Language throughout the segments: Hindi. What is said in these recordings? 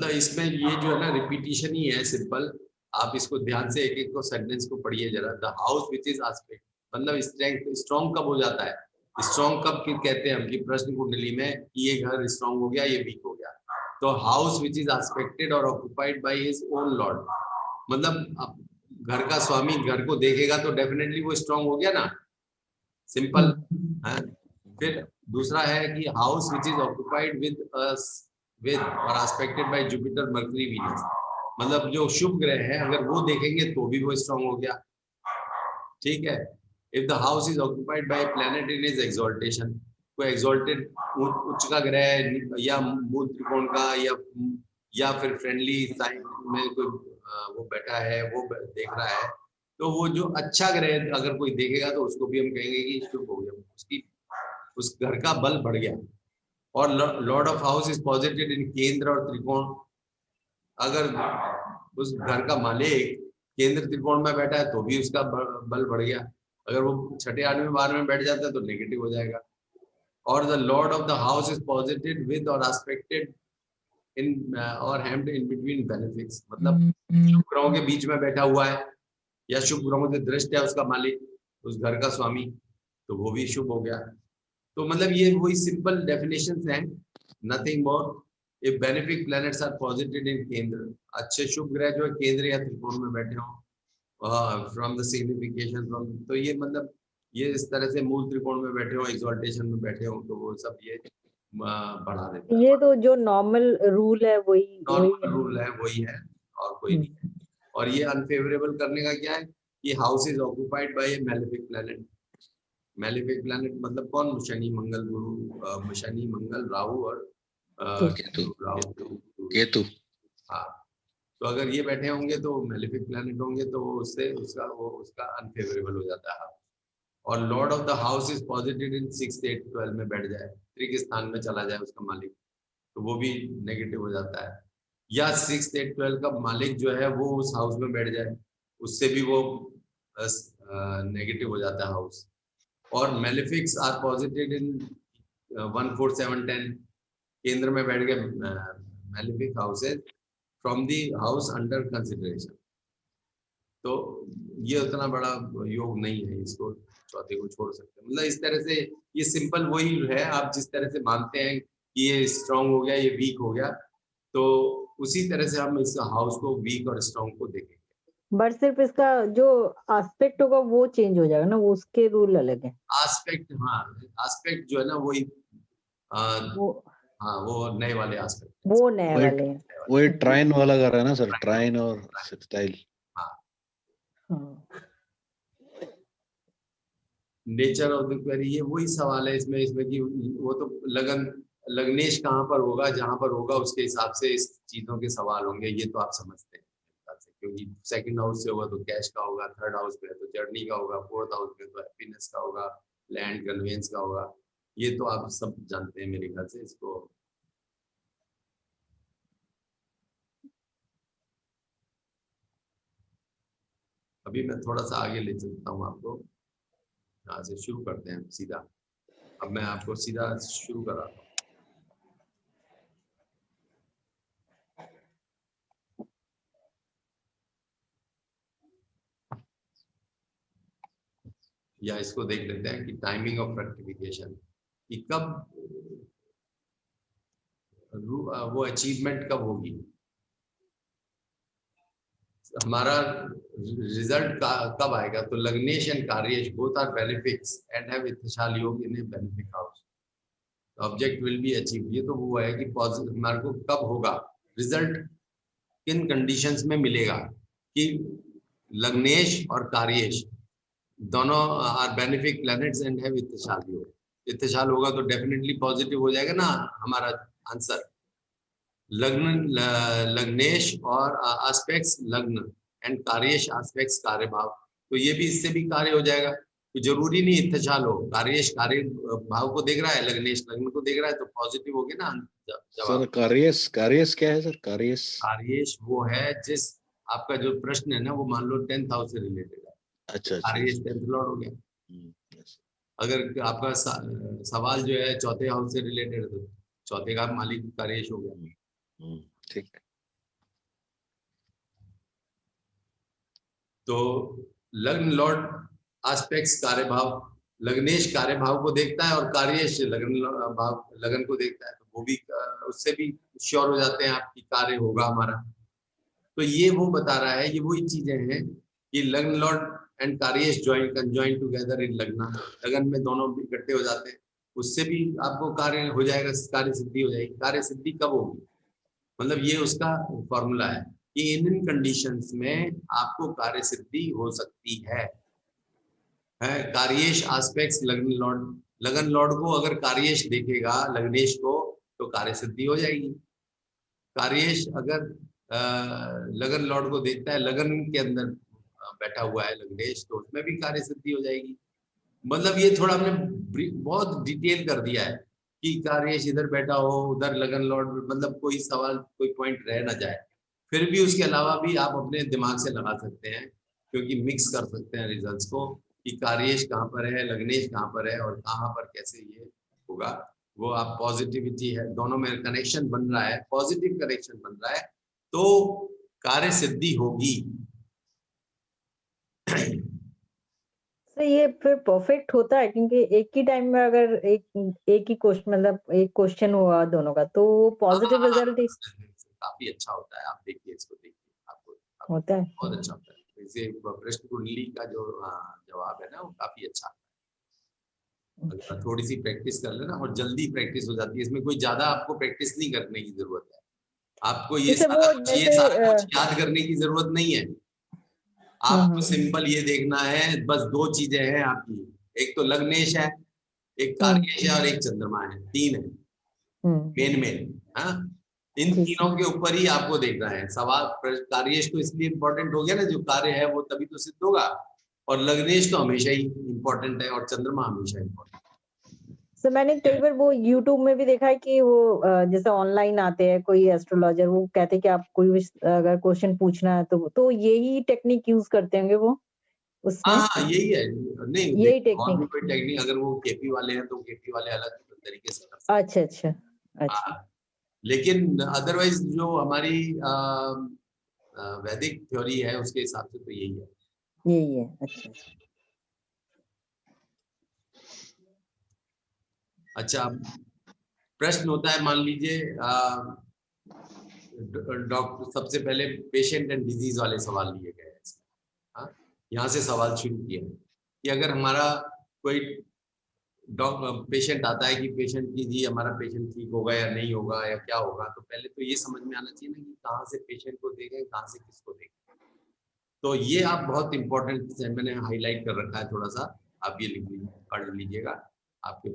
मतलब इसमें ये जो है ना रिपीटिशन ही है, सिंपल। आप इसको ध्यान से एक एक को सेंटेंस को पढ़िए जरा। The house which is aspect, मतलब स्ट्रॉन्ग कब हो जाता है, स्ट्रॉन्ग कब कहते हैं हम कि प्रश्न कुंडली में कि ये घर स्ट्रॉन्ग हो गया, ये वीक हो गया। तो हाउस विच इज एस्पेक्टेड और occupied by his own Lord, मतलब घर का स्वामी घर को देखेगा तो डेफिनेटली वो स्ट्रॉन्ग हो गया ना, सिंपल है। फिर दूसरा है कि house which is occupied with or aspected by Jupiter Mercury Venus, मतलब जो शुभ ग्रह है अगर वो देखेंगे तो भी वो स्ट्रॉन्ग हो गया, ठीक है। If the house is occupied bye planet in is exaltation, कोई एक्सॉल्टेड उच्च का ग्रह या मूल त्रिकोण का या फिर फ्रेंडली साइन में कोई वो बैठा है, वो देख रहा है, तो वो जो अच्छा ग्रह अगर कोई देखेगा तो उसको भी हम कहेंगे कि शुभ हो गया, उसकी उस घर का बल बढ़ गया। और Lord of house is positive in केंद्र और त्रिकोण, अगर उस घर का मालिक केंद्र त्रिकोण में बैठा है तो भी उसका बल बढ़ गया, अगर वो छठे आठवें बारहवें में बैठ जाता है तो नेगेटिव हो जाएगा। और the lord of the house is positive with or expected इन और हैम्ड इन बिटवीन बेनिफिट्स, मतलब शुभ ग्रहों के बीच में बैठा हुआ है या शुभ ग्रहों से दृष्ट है उसका मालिक, उस घर का स्वामी, तो वो भी शुभ हो गया। तो मतलब ये वही सिंपल डेफिनेशंस हैं, nothing more. If benefic planets are positive in kendra, अच्छे शुभ ग्रह जो है केंद्र या त्रिकोण में बैठे हों, फ्रॉम द सिग्निफिकेशन फ्रॉम, तो ये मतलब ये इस तरह से मूल त्रिकोण में बैठे हो, एक्सॉल्टेशन में बैठे हो, तो वो सब ये बढ़ा देता है। ये तो जो नॉर्मल रूल है वही नॉर्मल रूल है वही है और कोई नहीं है। और ये अनफेवरेबल करने का क्या है कि house is occupied bye A malefic planet. Malefic planet मतलब कौन, शनि मंगल गुरु, शनि मंगल राहु और केतु। हाँ, तो अगर ये बैठे होंगे तो मैलेफिक प्लैनेट होंगे तो उससे उसका अनफेवरेबल हो जाता है। और Lord of the house is positive इन 6, 8, 12 में बैठ जाए, त्रिक स्थान में चला जाए उसका मालिक, तो वो भी नेगेटिव हो जाता है। या 6, 8, 12 का मालिक जो है वो उस हाउस में बैठ जाए, उससे भी वो नेगेटिव हो जाता है हाउस। और मेलेफिक्स आर पॉजिटिव इन 1, 4, 7, 10, केंद्र में बैठ गए malefic houses from the house under consideration, तो ये उतना बड़ा योग नहीं है, इसको चौथे को छोड़ सकते हैं। मतलब इस तरह से ये सिंपल वही है, आप जिस तरह से मानते हैं कि ये स्ट्रांग हो गया ये वीक हो गया, तो उसी तरह से हम इस हाउस को वीक और स्ट्रांग को देखेंगे। बट सिर्फ इसका जो एस्पेक्ट होगा वो चेंज हो जाएगा ना, वो उसके रूल अलग है। एस्पेक्ट, हाँ एस्पेक्ट जो है ना वही हाँ वो नए वाले एस्पेक्ट, वो नए वाले हैं। वही ट्राइन वाला कर रहा है ना सर, ट्राइन और सेक्टाइल। नेचर ऑफ द क्वेरी, ये वही सवाल है इसमें कि वो तो लग्नेश कहाँ पर होगा, जहां पर होगा उसके हिसाब से इस चीजों के सवाल होंगे, ये तो आप समझते हैं क्योंकि सेकंड हाउस से होगा तो कैश का होगा, थर्ड हाउस में तो जर्नी का होगा, फोर्थ हाउस में तो हैप्पीनेस का होगा, लैंड कन्वेंस का होगा, ये तो आप सब जानते हैं मेरे ख्याल से इसको। अभी मैं थोड़ा सा आगे ले चलता हूँ आपको, यहाँ से शुरू करते हैं सीधा। अब मैं आपको सीधा शुरू कराता हूँ। या इसको देख लेते हैं कि टाइमिंग ऑफ रेक्टिफिकेशन, कि कब वो अचीवमेंट कब होगी, हमारा रिजल्ट कब आएगा। तो lagnesh and karyesh both are benefics and have इत्तिशाल yog in a benefic house, object will be achieve. ये तो वो है कि पॉजिटिव हमारे को कब होगा, रिजल्ट किन कंडीशंस में मिलेगा, कि लग्नेश और कार्येश दोनों are benefic planets and have इत्तिशाल योग। इत्तिशाल होगा तो डेफिनेटली पॉजिटिव हो जाएगा ना हमारा आंसर। लग्नेश और एस्पेक्ट्स लग्न एंड कार्येश एस्पेक्ट्स कार्य भाव, तो ये भी इससे भी कार्य हो जाएगा, तो जरूरी नहीं इत्तेशाल हो, कार्येश कार्य भाव को देख रहा है, लग्नेश लग्न को देख रहा है, तो पॉजिटिव हो गया ना जवाब। सर कार्येश क्या है सर? कार्येश वो है जिस आपका जो प्रश्न है ना वो मान लो 10th हाउस से रिलेटेड है। अच्छा कार्येश 10th लॉर्ड हो गया। अगर आपका सवाल जो है चौथे हाउस से रिलेटेड है तो चौथे का मालिक कार्येश हो गया। ठीक। तो लग्न लॉर्ड एस्पेक्ट्स कार्यभाव, लग्नेश कार्यभाव को देखता है और कार्येश लगन भाव लगन को देखता है, तो वो भी उससे भी श्योर हो जाते हैं आपकी कार्य होगा हमारा। तो ये वो बता रहा है, ये वही चीजें हैं कि lagna lord and karyesh join conjoin together in lagna, लगन में दोनों भी इकट्ठे हो जाते हैं, उससे भी आपको कार्य हो जाएगा, कार्य सिद्धि हो जाएगी। कार्य सिद्धि कब होगी, मतलब ये उसका फॉर्मूला है कि इन कंडीशंस में आपको कार्य सिद्धि हो सकती है। कार्येश एस्पेक्ट्स लगन लॉर्ड, लगन लॉर्ड को अगर कार्येश देखेगा लग्नेश को तो कार्य सिद्धि हो जाएगी। कार्येश अगर लगन लॉर्ड को देखता है, लगन के अंदर बैठा हुआ है लग्नेश, तो उसमें भी कार्य सिद्धि हो जाएगी। मतलब ये थोड़ा हमने बहुत डिटेल कर दिया है कि कार्येश इधर बैठा हो उधर लगन लॉर्ड, मतलब कोई सवाल कोई पॉइंट रह ना जाए। फिर भी उसके अलावा भी आप अपने दिमाग से लगा सकते हैं, क्योंकि मिक्स कर सकते हैं रिजल्ट्स को कि कार्येश कहाँ पर है, लग्नेश कहाँ पर है और कहाँ पर कैसे ये होगा। वो आप पॉजिटिविटी है, दोनों में कनेक्शन बन रहा है, पॉजिटिव कनेक्शन बन रहा है, तो कार्य सिद्धि होगी। तो ये फिर परफेक्ट होता है, क्योंकि एक ही टाइम में अगर एक ही क्वेश्चन, मतलब एक क्वेश्चन हुआ दोनों का, तो वो पॉजिटिव रिजल्ट काफी अच्छा होता है। आप देखिए, इसको देखिए, आपको होता है। बहुत अच्छा होता है। जैसे प्रश्न कुंडली का जो जवाब है ना, वो काफी अच्छा है। अगर थोड़ी सी प्रैक्टिस कर लेना, और जल्दी प्रैक्टिस हो जाती है, इसमें कोई ज्यादा आपको प्रैक्टिस नहीं करने की जरूरत है। आपको ये जैसे वो सारा कुछ याद करने की जरूरत नहीं है। आपको सिंपल ये देखना है, बस दो चीजें हैं आपकी, एक तो लग्नेश है, एक कार्येश है और एक चंद्रमा है, तीन है मेन। हाँ, इन तीनों के ऊपर ही आपको देखना है सवाल। कार्येश तो इसलिए इम्पोर्टेंट हो गया ना, जो कार्य है वो तभी तो सिद्ध होगा, और लग्नेश तो हमेशा ही इम्पोर्टेंट है और चंद्रमा हमेशा इम्पोर्टेंट। तो मैंने कई बार वो YouTube में भी देखा है कि वो जैसे ऑनलाइन आते हैं कोई एस्ट्रोलॉजर, वो कहते हैं कि आप कोई भी अगर क्वेश्चन पूछना है तो यही टेक्निक यूज करते होंगे वो उसमें। हाँ, यही है। नहीं, यही और भी टेक्निक। कोई टेक्निक, अगर वो केपी वाले हैं तो केपी वाले अलग तरीके से कर सकते अच्छा अच्छा हैं। अच्छा। लेकिन अदरवाइज जो हमारी वैदिक थ्योरी है उसके हिसाब से तो यही है। यही है। अच्छा अच्छा, प्रश्न होता है, मान लीजिए डॉक्टर, सबसे पहले पेशेंट एंड डिजीज वाले सवाल लिए गए हैं। यहाँ से सवाल शुरू किया कि अगर हमारा कोई पेशेंट आता है कि पेशेंट की जी हमारा पेशेंट ठीक होगा या नहीं होगा या क्या होगा, तो पहले तो ये समझ में आना चाहिए ना कि कहाँ से पेशेंट को देखें, कहाँ से किसको देखें। तो ये आप बहुत इंपॉर्टेंट है, मैंने हाईलाइट कर रखा है थोड़ा सा, आप ये लिख लीजिए, पढ़ लीजिएगा आपके,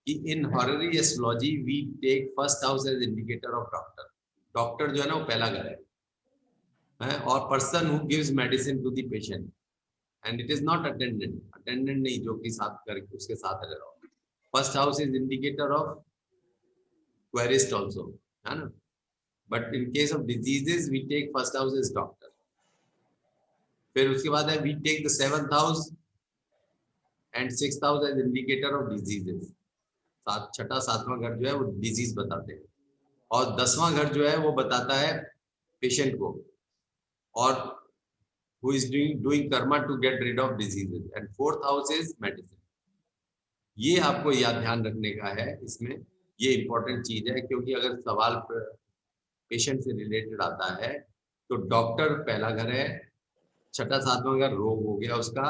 कि in horary astrology we take first house as indicator of doctor. Doctor जो है ना वो पहला घर है, और person who gives medicine to the patient, and it is not attendant, attendant नहीं जो कि साथ करके उसके साथ रह रहा हो। First house is indicator of querist also, है ना, but in case of diseases we take first house is doctor. फिर उसके बाद है we take the seventh house and sixth house as indicator of diseases. छठा सातवां घर जो है वो डिजीज बताते हैं, और 10वां घर जो है वो बताता है पेशेंट को, और who is doing karma to get rid of diseases, and fourth house is medicine। ये आपको याद ध्यान रखने का है इसमें, ये इंपॉर्टेंट चीज है, क्योंकि अगर सवाल पेशेंट से रिलेटेड आता है तो डॉक्टर पहला घर है, छठा सातवां घर रोग हो गया उसका,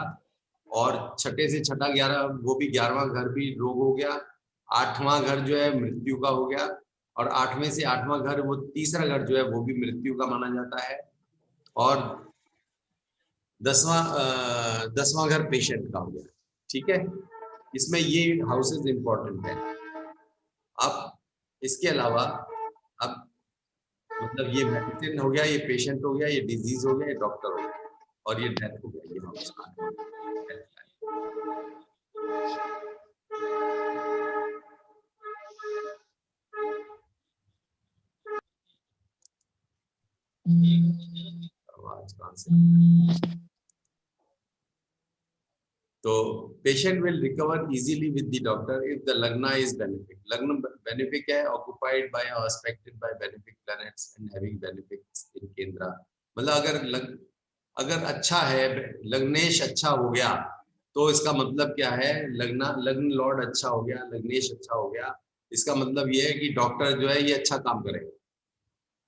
और छठे से छठा 11 वो भी 11वां घर भी रोग हो गया, 8वां घर जो है मृत्यु का हो गया, और 8वें से 8वां घर वो तीसरा घर जो है वो भी मृत्यु का माना जाता है, और 10वां घर पेशेंट का हो गया। ठीक है, इसमें ये हाउसेस इंपॉर्टेंट है। अब इसके अलावा, अब मतलब ये मेडिसिन हो गया, ये पेशेंट हो गया, ये डिजीज हो गया, ये डॉक्टर हो गया, और ये डेथ हो गया, ये हाउस आवाज कहाँ से। तो patient will recover easily with the doctor if the lagna is benefic. लग्न बेनिफिक है, occupied by or aspected by benefic planets and having benefics in kendra. मतलब अगर अगर अच्छा है, लग्नेश अच्छा हो गया तो इसका मतलब क्या है, लग्न लॉर्ड अच्छा हो गया, लग्नेश अच्छा हो गया, इसका मतलब ये है कि डॉक्टर जो है ये अच्छा काम करेगा।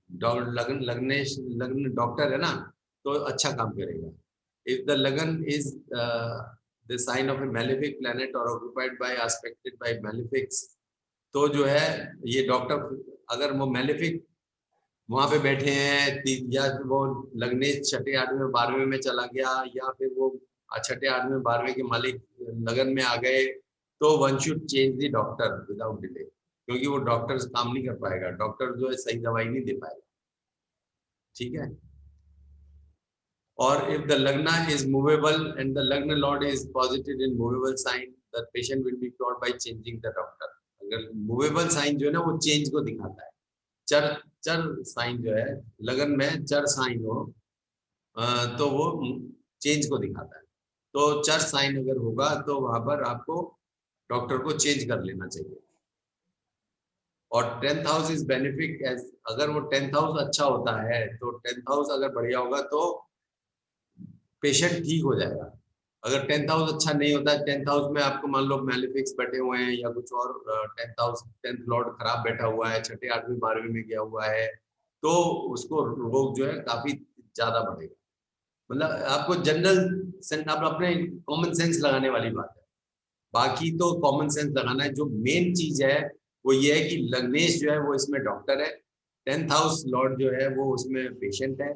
लग्न डॉक्टर है ना, तो अच्छा काम करेगा। If the lagna is the sign of a malefic planet और occupied by aspected by malefics, तो जो है ये डॉक्टर, अगर वो मेलेफिक वहां पे बैठे हैं, या वो लगने छठे आठवें बारहवें में चला गया, या फिर वो छठे आठवें बारहवें के मालिक लगन में आ गए, तो one should change the doctor without delay, क्योंकि वो डॉक्टर काम नहीं कर पाएगा, डॉक्टर जो है सही दवाई नहीं दे पाएगा। ठीक है। और if the lagna is movable and the lagna lord is positive in movable sign, the patient will be cured by changing the doctor. अगर मूवेबल साइन जो है ना वो चेंज को दिखाता है, चर चर साइन जो है, लगन में चर साइन हो तो वो चेंज को दिखाता है। तो चर साइन अगर होगा तो वहां पर आपको डॉक्टर को चेंज कर लेना चाहिए। और 10th house is benefic as, अगर वो 10th हाउस अच्छा होता है तो 10th हाउस अगर बढ़िया होगा तो पेशेंट ठीक हो जाएगा। अगर 10th हाउस अच्छा नहीं होता है, 10th हाउस में आपको मान लो मैलिफिक्स बैठे हुए हैं या कुछ और, 10th हाउस 10th लॉर्ड खराब बैठा हुआ है, छठे आठवीं बारहवीं में गया हुआ है, तो उसको रोग जो है काफी ज्यादा बढ़ेगा। मतलब आपको जनरल सेंस, आप अपने कॉमन सेंस लगाने वाली बात है, बाकी तो कॉमन सेंस लगाना है। जो मेन चीज है वो ये है कि लग्नेश जो है वो इसमें डॉक्टर है, 10th हाउस लॉर्ड जो है वो उसमें पेशेंट है,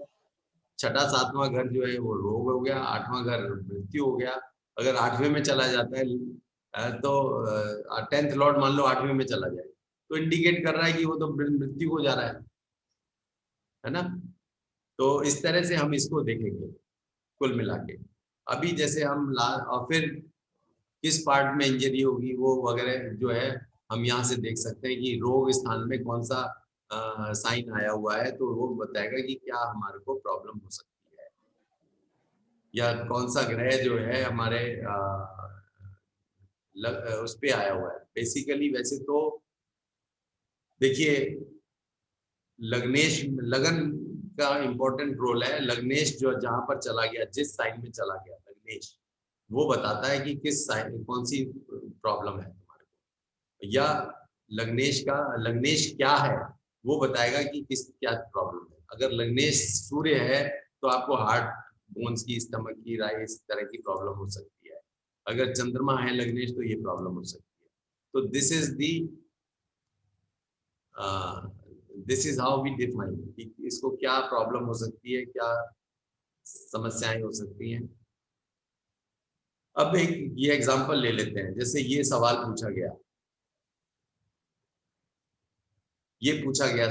छठा सातवां घर जो है वो रोग हो गया, आठवां घर मृत्यु हो गया। अगर आठवें में चला जाता है तो 10th लॉर्ड मान लो आठवें में चला जाए, तो इंडिकेट कर रहा है कि वो तो मृत्यु हो जा रहा है ना। तो इस तरह से हम इसको देखेंगे कुल मिला के। अभी जैसे हम और फिर किस पार्ट में इंजरी होगी वो वगैरह जो है हम यहाँ से देख सकते हैं कि रोग स्थान में कौन सा साइन आया हुआ है, तो वो बताएगा कि क्या हमारे को प्रॉब्लम हो सकती है, या कौन सा ग्रह जो है हमारे उस पे आया हुआ है। बेसिकली वैसे तो देखिए, लगन का इम्पोर्टेंट रोल है। लग्नेश जो जहां पर चला गया, जिस साइन में चला गया लग्नेश, वो बताता है कि किस साइन कौन सी प्रॉब्लम है तुम्हारे को, या लग्नेश क्या है वो बताएगा कि किस क्या प्रॉब्लम है। अगर लग्नेश सूर्य है तो आपको हार्ट बोन्स की, स्टमक की, इस तरह की प्रॉब्लम हो सकती है। अगर चंद्रमा है लग्नेश तो ये प्रॉब्लम हो सकती है। तो this is how we define कि इसको क्या प्रॉब्लम हो सकती है, क्या समस्याएं हो सकती हैं। अब एक ये एग्जांपल ले लेते हैं, जैसे ये सवाल पूछा गया,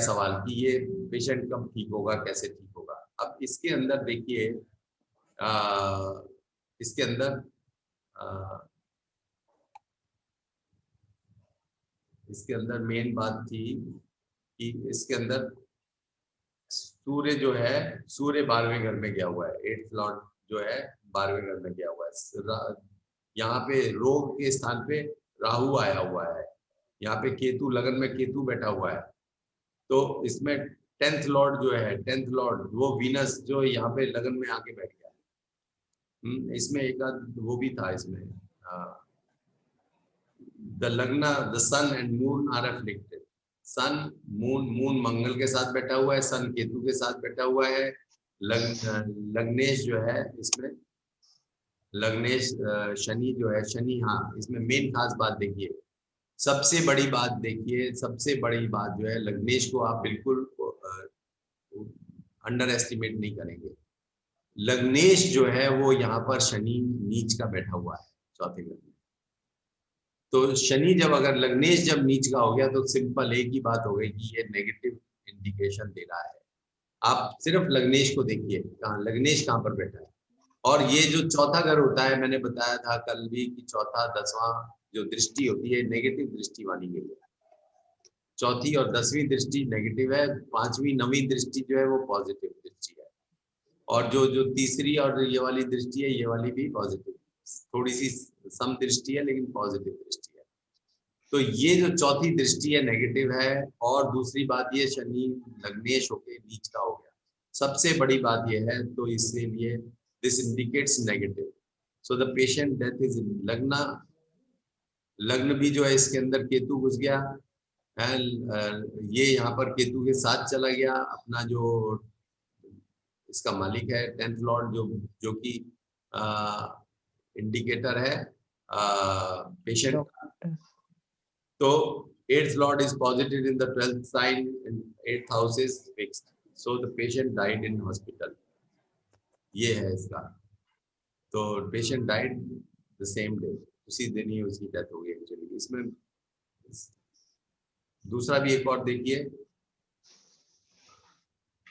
सवाल कि ये पेशेंट कब ठीक होगा, कैसे ठीक होगा। अब इसके अंदर देखिए, इसके अंदर मेन बात थी कि इसके अंदर सूर्य जो है, सूर्य 12वें घर में गया हुआ है, 8th लॉर्ड जो है 12वें घर में गया हुआ है। यहाँ पे रोग के स्थान पे राहु आया हुआ है, यहाँ पे केतु, लगन में केतु बैठा हुआ है। तो इसमें 10th लॉर्ड जो है, 10th लॉर्ड वो वीनस जो यहाँ पे लगन में आके बैठ गया। इसमें एक वो भी था इसमें, the sun and moon are afflicted. Sun moon मंगल के साथ बैठा हुआ है, सन केतु के साथ बैठा हुआ है। लग्नेश जो है इसमें, लग्नेश शनि जो है, शनि, हाँ इसमें मेन खास बात देखिए, सबसे बड़ी बात देखिए, सबसे बड़ी बात जो है, लग्नेश को आप बिल्कुल अंडर एस्टिमेट नहीं करेंगे। लग्नेश जो है वो यहाँ पर शनि नीच का बैठा हुआ है चौथे घर में। तो शनि जब, अगर लग्नेश जब नीच का हो गया तो सिंपल एक ही बात हो गई कि ये नेगेटिव इंडिकेशन दे रहा है। आप सिर्फ लग्नेश को देखिए, लग्नेश कहाँ पर बैठा है। और ये जो चौथा घर होता है, मैंने बताया था कल भी कि चौथा 10वां जो दृष्टि होती है नेगेटिव दृष्टि मानी गई है। चौथी और 10वीं दृष्टि नेगेटिव है, 5वीं 9वीं दृष्टि जो है वो पॉजिटिव दृष्टि है। और जो तीसरी और ये वाली दृष्टि है, ये वाली भी पॉजिटिव, थोड़ी सी सम दृष्टि है लेकिन पॉजिटिव दृष्टि है। तो ये जो चौथी दृष्टि है नेगेटिव है। और दूसरी बात, ये शनि लग्नेश होके नीच का हो गया। सबसे बड़ी बात यह है, तो इसीलिए this indicates negative. So the patient death is लग्न भी जो है इसके अंदर केतु घुस गया है, ये यहाँ पर केतु के साथ चला गया। अपना जो इसका मालिक है 10th लॉर्ड, जो कि इंडिकेटर है पेशेंट का। तो 8th lord is posited in the 12th sign and 8th house is fixed, so the patient died in hospital। ये है इसका। तो patient died the same day, उसी दिन ही उसकी डेथ हो गई एक्चुअली। इसमें दूसरा भी एक और देखिए,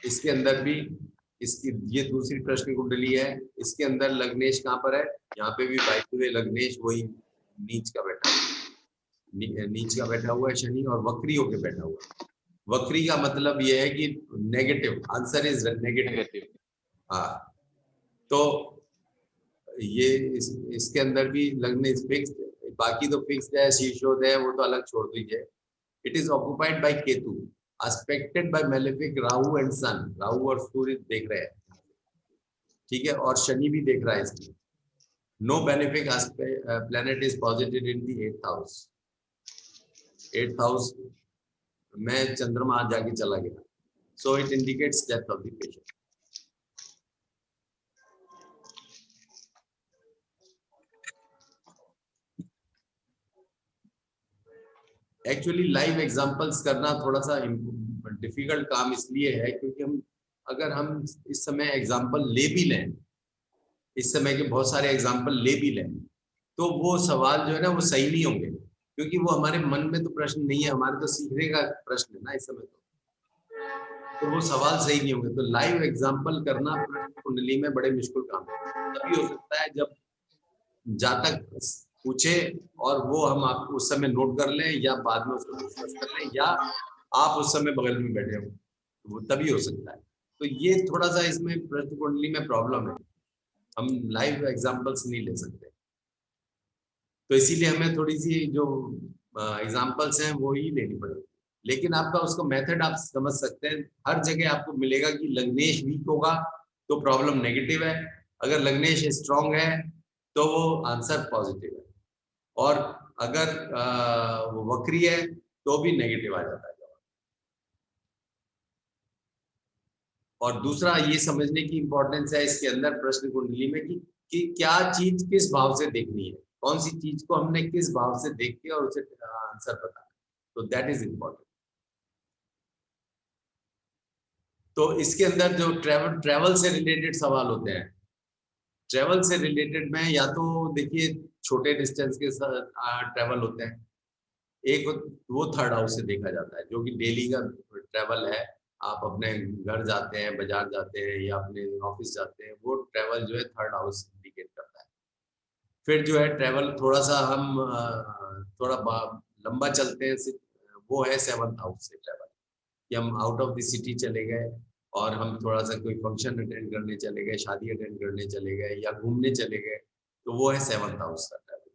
इसके अंदर भी इसकी ये दूसरी प्रश्न कुंडली है, इसके अंदर लग्नेश कहाँ पर है, यहाँ पे भी बाय द वे लग्नेश वही नीच का बैठा हुआ है शनि, और वक्री होके बैठा हुआ है। वक्री का मतलब ये है कि नेगेटिव, आंसर इज नेगेटिव। हाँ, तो ये इसके अंदर भी लग्नेश फिक्स्ड, बाकी तो फिक्स्ड है, शीर्षोद है, वो तो अलग छोड़ दीजिए। It is occupied by Ketu, aspected by malefic Rahu and sun. Rahu और सूर्य देख रहे हैं, ठीक है, और शनि भी देख रहा है इसमें। No benefic planet is positive in the 8th house. 8th house में चंद्रमा जाके चला गया, so it indicates death of the patient. Actually live examples करना थोड़ा सा डिफिकल्ट काम इसलिए है क्योंकि अगर हम इस समय एग्जांपल ले भी लें, इस समय के बहुत सारे एग्जांपल ले भी लें, तो वो सवाल जो है ना वो सही नहीं होंगे, क्योंकि वो हमारे मन में तो प्रश्न नहीं है, हमारे तो सीखने का प्रश्न है ना इस समय। तो वो सवाल सही नहीं होंगे। तो लाइव एग्जांपल करना प्रश्न कुंडली में बड़े मुश्किल काम है। तभी हो सकता है जब जातक पूछे और वो हम आपको उस समय नोट कर लें, या बाद में उसको डिस्कस कर लें, या आप उस समय बगल में बैठे हो, वो तभी हो सकता है। तो ये थोड़ा सा इसमें प्रश्न कुंडली में प्रॉब्लम है, हम लाइव एग्जांपल्स नहीं ले सकते। तो इसीलिए हमें थोड़ी सी जो एग्जांपल्स हैं वो ही लेनी पड़ेगी। लेकिन आपका उसका मेथड आप समझ सकते हैं। हर जगह आपको मिलेगा कि लग्नेश वीक होगा तो प्रॉब्लम नेगेटिव है, अगर लग्नेश स्ट्रांग है तो वो आंसर पॉजिटिव है, और अगर वो वक्री है तो भी नेगेटिव आ जाता है। और दूसरा ये समझने की इंपॉर्टेंस है इसके अंदर प्रश्न कुंडली में कि क्या चीज किस भाव से देखनी है, कौन सी चीज को हमने किस भाव से देख के और उसे आंसर बताना, तो दैट इज इम्पोर्टेंट। तो इसके अंदर जो ट्रेवल से रिलेटेड सवाल होते हैं, ट्रेवल से रिलेटेड में या तो देखिए छोटे डिस्टेंस के साथ ट्रेवल होते हैं, एक वो 3rd हाउस से देखा जाता है, जो कि डेली का ट्रेवल है, आप अपने घर जाते हैं, बाजार जाते हैं, या अपने ऑफिस जाते हैं, वो ट्रेवल जो है 3rd हाउस इंडिकेट करता है। फिर जो है ट्रेवल थोड़ा सा हम थोड़ा लंबा चलते हैं, वो है 7th हाउस से ट्रेवल, कि हम आउट ऑफ द सिटी चले गए और हम थोड़ा सा कोई फंक्शन अटेंड करने चले गए, शादी अटेंड करने चले गए, या घूमने चले गए, तो वो है 7th हाउस का ट्रेवल।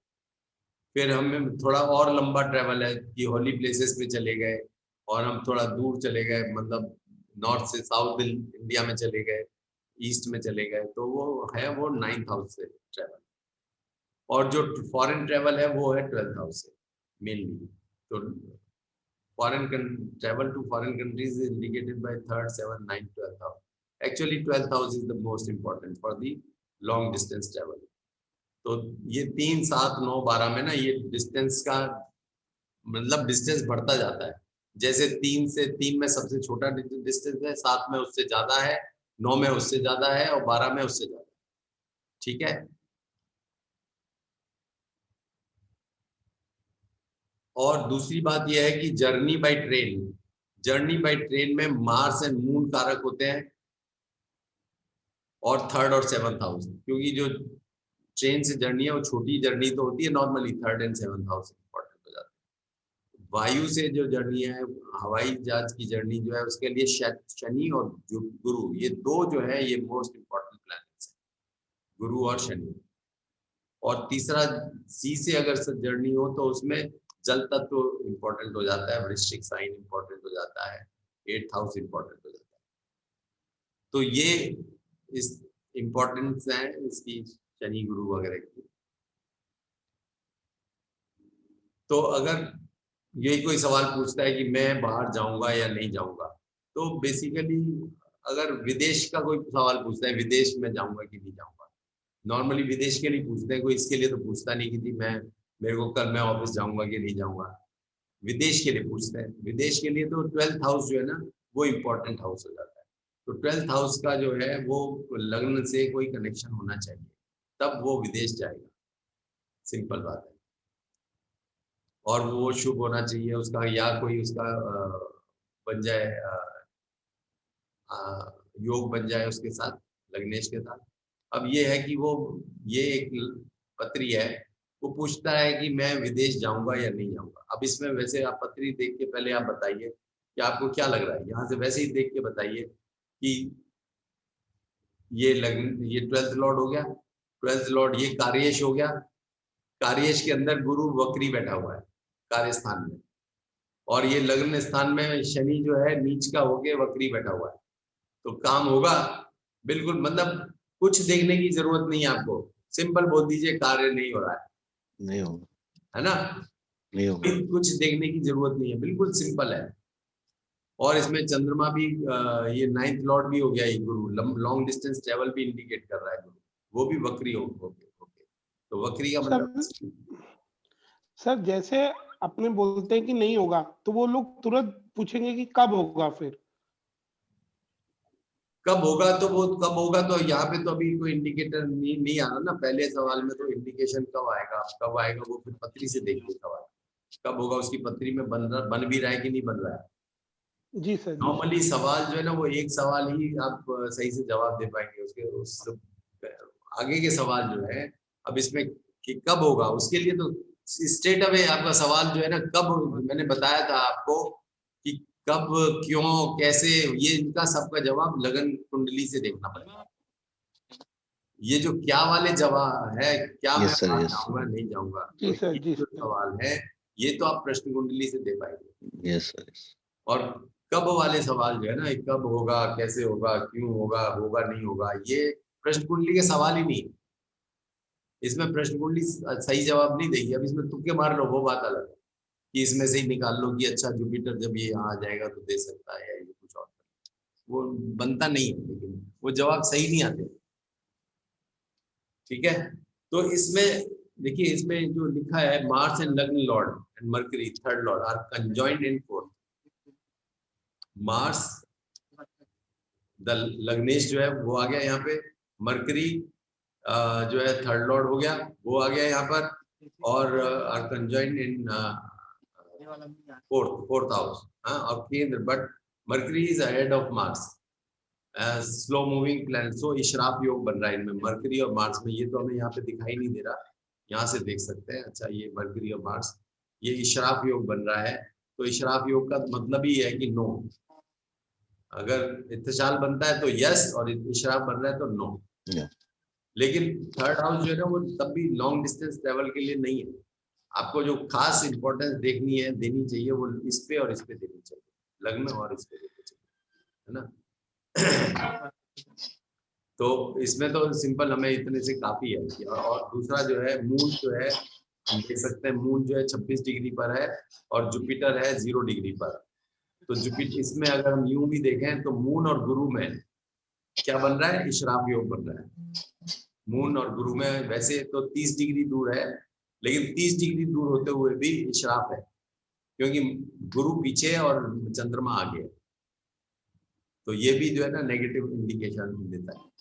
फिर हमें थोड़ा और लंबा ट्रेवल है कि होली प्लेसेस में चले गए, और हम थोड़ा दूर चले गए, मतलब नॉर्थ से साउथ इंडिया में चले गए, ईस्ट में चले गए, तो वो है वो 9th हाउस से ट्रेवल। और जो फॉरेन ट्रेवल है वो है 12th हाउस से मेनली। तो foreign travel to foreign countries is indicated by 3rd, 7th, 9th, 12th house. Actually 12th house is the most important for the long distance travel. तो ये 3, 7, 9, 12 में ना ये डिस्टेंस का मतलब डिस्टेंस बढ़ता जाता है। जैसे 3 में सबसे छोटा डिस्टेंस है, 7 में उससे ज्यादा है, 9 में उससे ज्यादा है, और 12 में उससे ज्यादा, ठीक है। और दूसरी बात यह है कि जर्नी बाय ट्रेन में मार्स एंड मून कारक होते हैं, और 3rd और 7th हाउस, क्योंकि जो ट्रेन से जर्नी है वो छोटी जर्नी तो होती है normally, 3rd and 7th house important हो जाता है। वायु से जो जर्नी है, हवाई जहाज की जर्नी जो है, उसके लिए शनि और गुरु, ये 2 जो है ये मोस्ट इंपॉर्टेंट प्लैनेट्स है, गुरु और शनि। और तीसरा सी से अगर जर्नी हो तो उसमें जल तत्व इंपॉर्टेंट हो जाता है, वृश्चिक साइन इंपॉर्टेंट हो जाता है, 8th हाउस इंपॉर्टेंट हो जाता है। तो ये इस इम्पोर्टेंस है इसकी शनि गुरु वगैरह की। तो अगर यही कोई सवाल पूछता है कि मैं बाहर जाऊंगा या नहीं जाऊंगा, तो बेसिकली अगर विदेश का कोई सवाल पूछता है विदेश में जाऊंगा कि नहीं जाऊंगा, नॉर्मली विदेश के लिए पूछते हैं, कोई इसके लिए तो पूछता नहीं कि जी मैं मेरे को कल मैं ऑफिस जाऊंगा कि नहीं जाऊंगा। विदेश के लिए पूछते हैं। विदेश के लिए तो 12th हाउस जो है ना वो इम्पोर्टेंट हाउस हो जाता है। तो 12th हाउस का जो है वो लग्न से कोई कनेक्शन होना चाहिए, तब वो विदेश जाएगा, सिंपल बात है। और वो शुभ होना चाहिए उसका, या कोई उसका बन जाए योग बन जाए उसके साथ, लग्नेश के साथ। अब ये है कि वो ये एक पत्री है, वो पूछता है कि मैं विदेश जाऊंगा या नहीं जाऊंगा। अब इसमें वैसे आप पत्री देख के पहले आप बताइए कि आपको क्या लग रहा है, यहाँ से वैसे ही देख के बताइए कि ये 12th लॉर्ड हो गया, 12th लॉर्ड ये कार्येश हो गया, कार्येश के अंदर गुरु वक्री बैठा हुआ है कार्य स्थान में, और ये लग्न स्थान में शनि जो है नीच का होके वक्री बैठा हुआ है। तो काम होगा बिल्कुल, मतलब कुछ देखने की जरूरत नहीं है आपको, सिंपल बोल दीजिए कार्य नहीं हो रहा है, नहीं होगा, है ना, नहीं होगा, कुछ देखने की जरूरत नहीं है, बिल्कुल सिंपल है। और इसमें चंद्रमा भी ये 9th लॉर्ड भी हो गया, ये गुरु लॉन्ग डिस्टेंस ट्रेवल भी इंडिकेट कर रहा है गुरु, वो भी वक्री हो ओके। तो वक्री का मतलब सर जैसे अपने बोलते हैं कि नहीं होगा, तो वो लोग तुरंत पूछेंगे कि कब होगा, फिर कब होगा, तो वो कब होगा तो यहाँ पे तो अभी कोई इंडिकेटर नहीं आ रहा ना। पहले सवाल में तो इंडिकेशन कब आएगा वो फिर पत्री से देखिए कब आएगा, कब होगा उसकी पत्री में बन भी रहा है कि नहीं बन रहा है। जी सर। नॉर्मली सवाल जो है ना वो एक सवाल ही आप सही से जवाब दे पाएंगे, उसके उस आगे के सवाल जो है, अब इसमें कि कब होगा उसके लिए तो स्ट्रेट अवे आपका सवाल जो है ना कब, मैंने बताया था आपको कि कब क्यों कैसे, ये इनका सबका जवाब लगन कुंडली से देखना पड़ेगा। ये जो क्या वाले जवाब है, क्या मैं बाहर जाऊंगा नहीं जाऊंगा, जी तो सर, ये जी जो सवाल है ये तो आप प्रश्न कुंडली से दे पाएंगे। Yes sir. और कब वाले सवाल जो है ना, कब होगा, कैसे होगा, क्यों होगा, होगा नहीं होगा, ये प्रश्न कुंडली के सवाल ही नहीं है। इसमें प्रश्न कुंडली सही जवाब नहीं देगी। अब इसमें तुक्के मार लो वो बात अलग है कि इसमें से ही निकाल लो कि अच्छा जुपिटर जब ये यहाँ आ जाएगा तो दे सकता है, या ये कुछ और, वो बनता नहीं है, लेकिन वो जवाब सही नहीं आते। ठीक है, तो इसमें देखिए, इसमें जो लिखा है Mars and lagna lord and Mercury 3rd lord are conjoined in 4th। Mars the लग्नेश जो है वो आ गया यहाँ पे, मरकरी जो है 3rd लॉर्ड हो गया वो आ गया यहाँ पर, और are conjoined in 4th house. और केंद्र, but Mercury is ahead of Mars, slow moving planet, so इशराफ योग बन रहा है इनमें मरकरी और मार्स में। ये तो हमें यहाँ पे दिखाई नहीं दे रहा, यहाँ से देख सकते हैं। अच्छा, ये मरकरी और मार्स ये इशराफ योग बन रहा है। तो इशराफ योग का मतलब ही है कि नो, अगर इत्तेशाल बनता है तो यस, और इशराफ बन रहा है तो नो। लेकिन 3rd हाउस जो है ना वो तब भी लॉन्ग डिस्टेंस ट्रेवल के लिए नहीं है। आपको जो खास इंपॉर्टेंस देखनी है, देनी चाहिए, वो इस पे और इस पे देनी चाहिए, लग्न और इस पे देनी चाहिए, है ना। तो इसमें तो सिंपल हमें इतने से काफी है। और दूसरा जो है मून जो है, हम देख सकते हैं मून जो है 26 डिग्री पर है और जुपिटर है 0 डिग्री पर। तो जुपिटर, इसमें अगर हम यूं भी देखें तो मून और गुरु में क्या बन रहा है, इशराफ योग बन रहा है। मून और गुरु में वैसे तो 30 डिग्री दूर है, लेकिन 30 डिग्री दूर होते हुए भी इशराफ है, क्योंकि गुरु पीछे और चंद्रमा आगे है। तो ये भी जो है ना नेगेटिव इंडिकेशन देता है।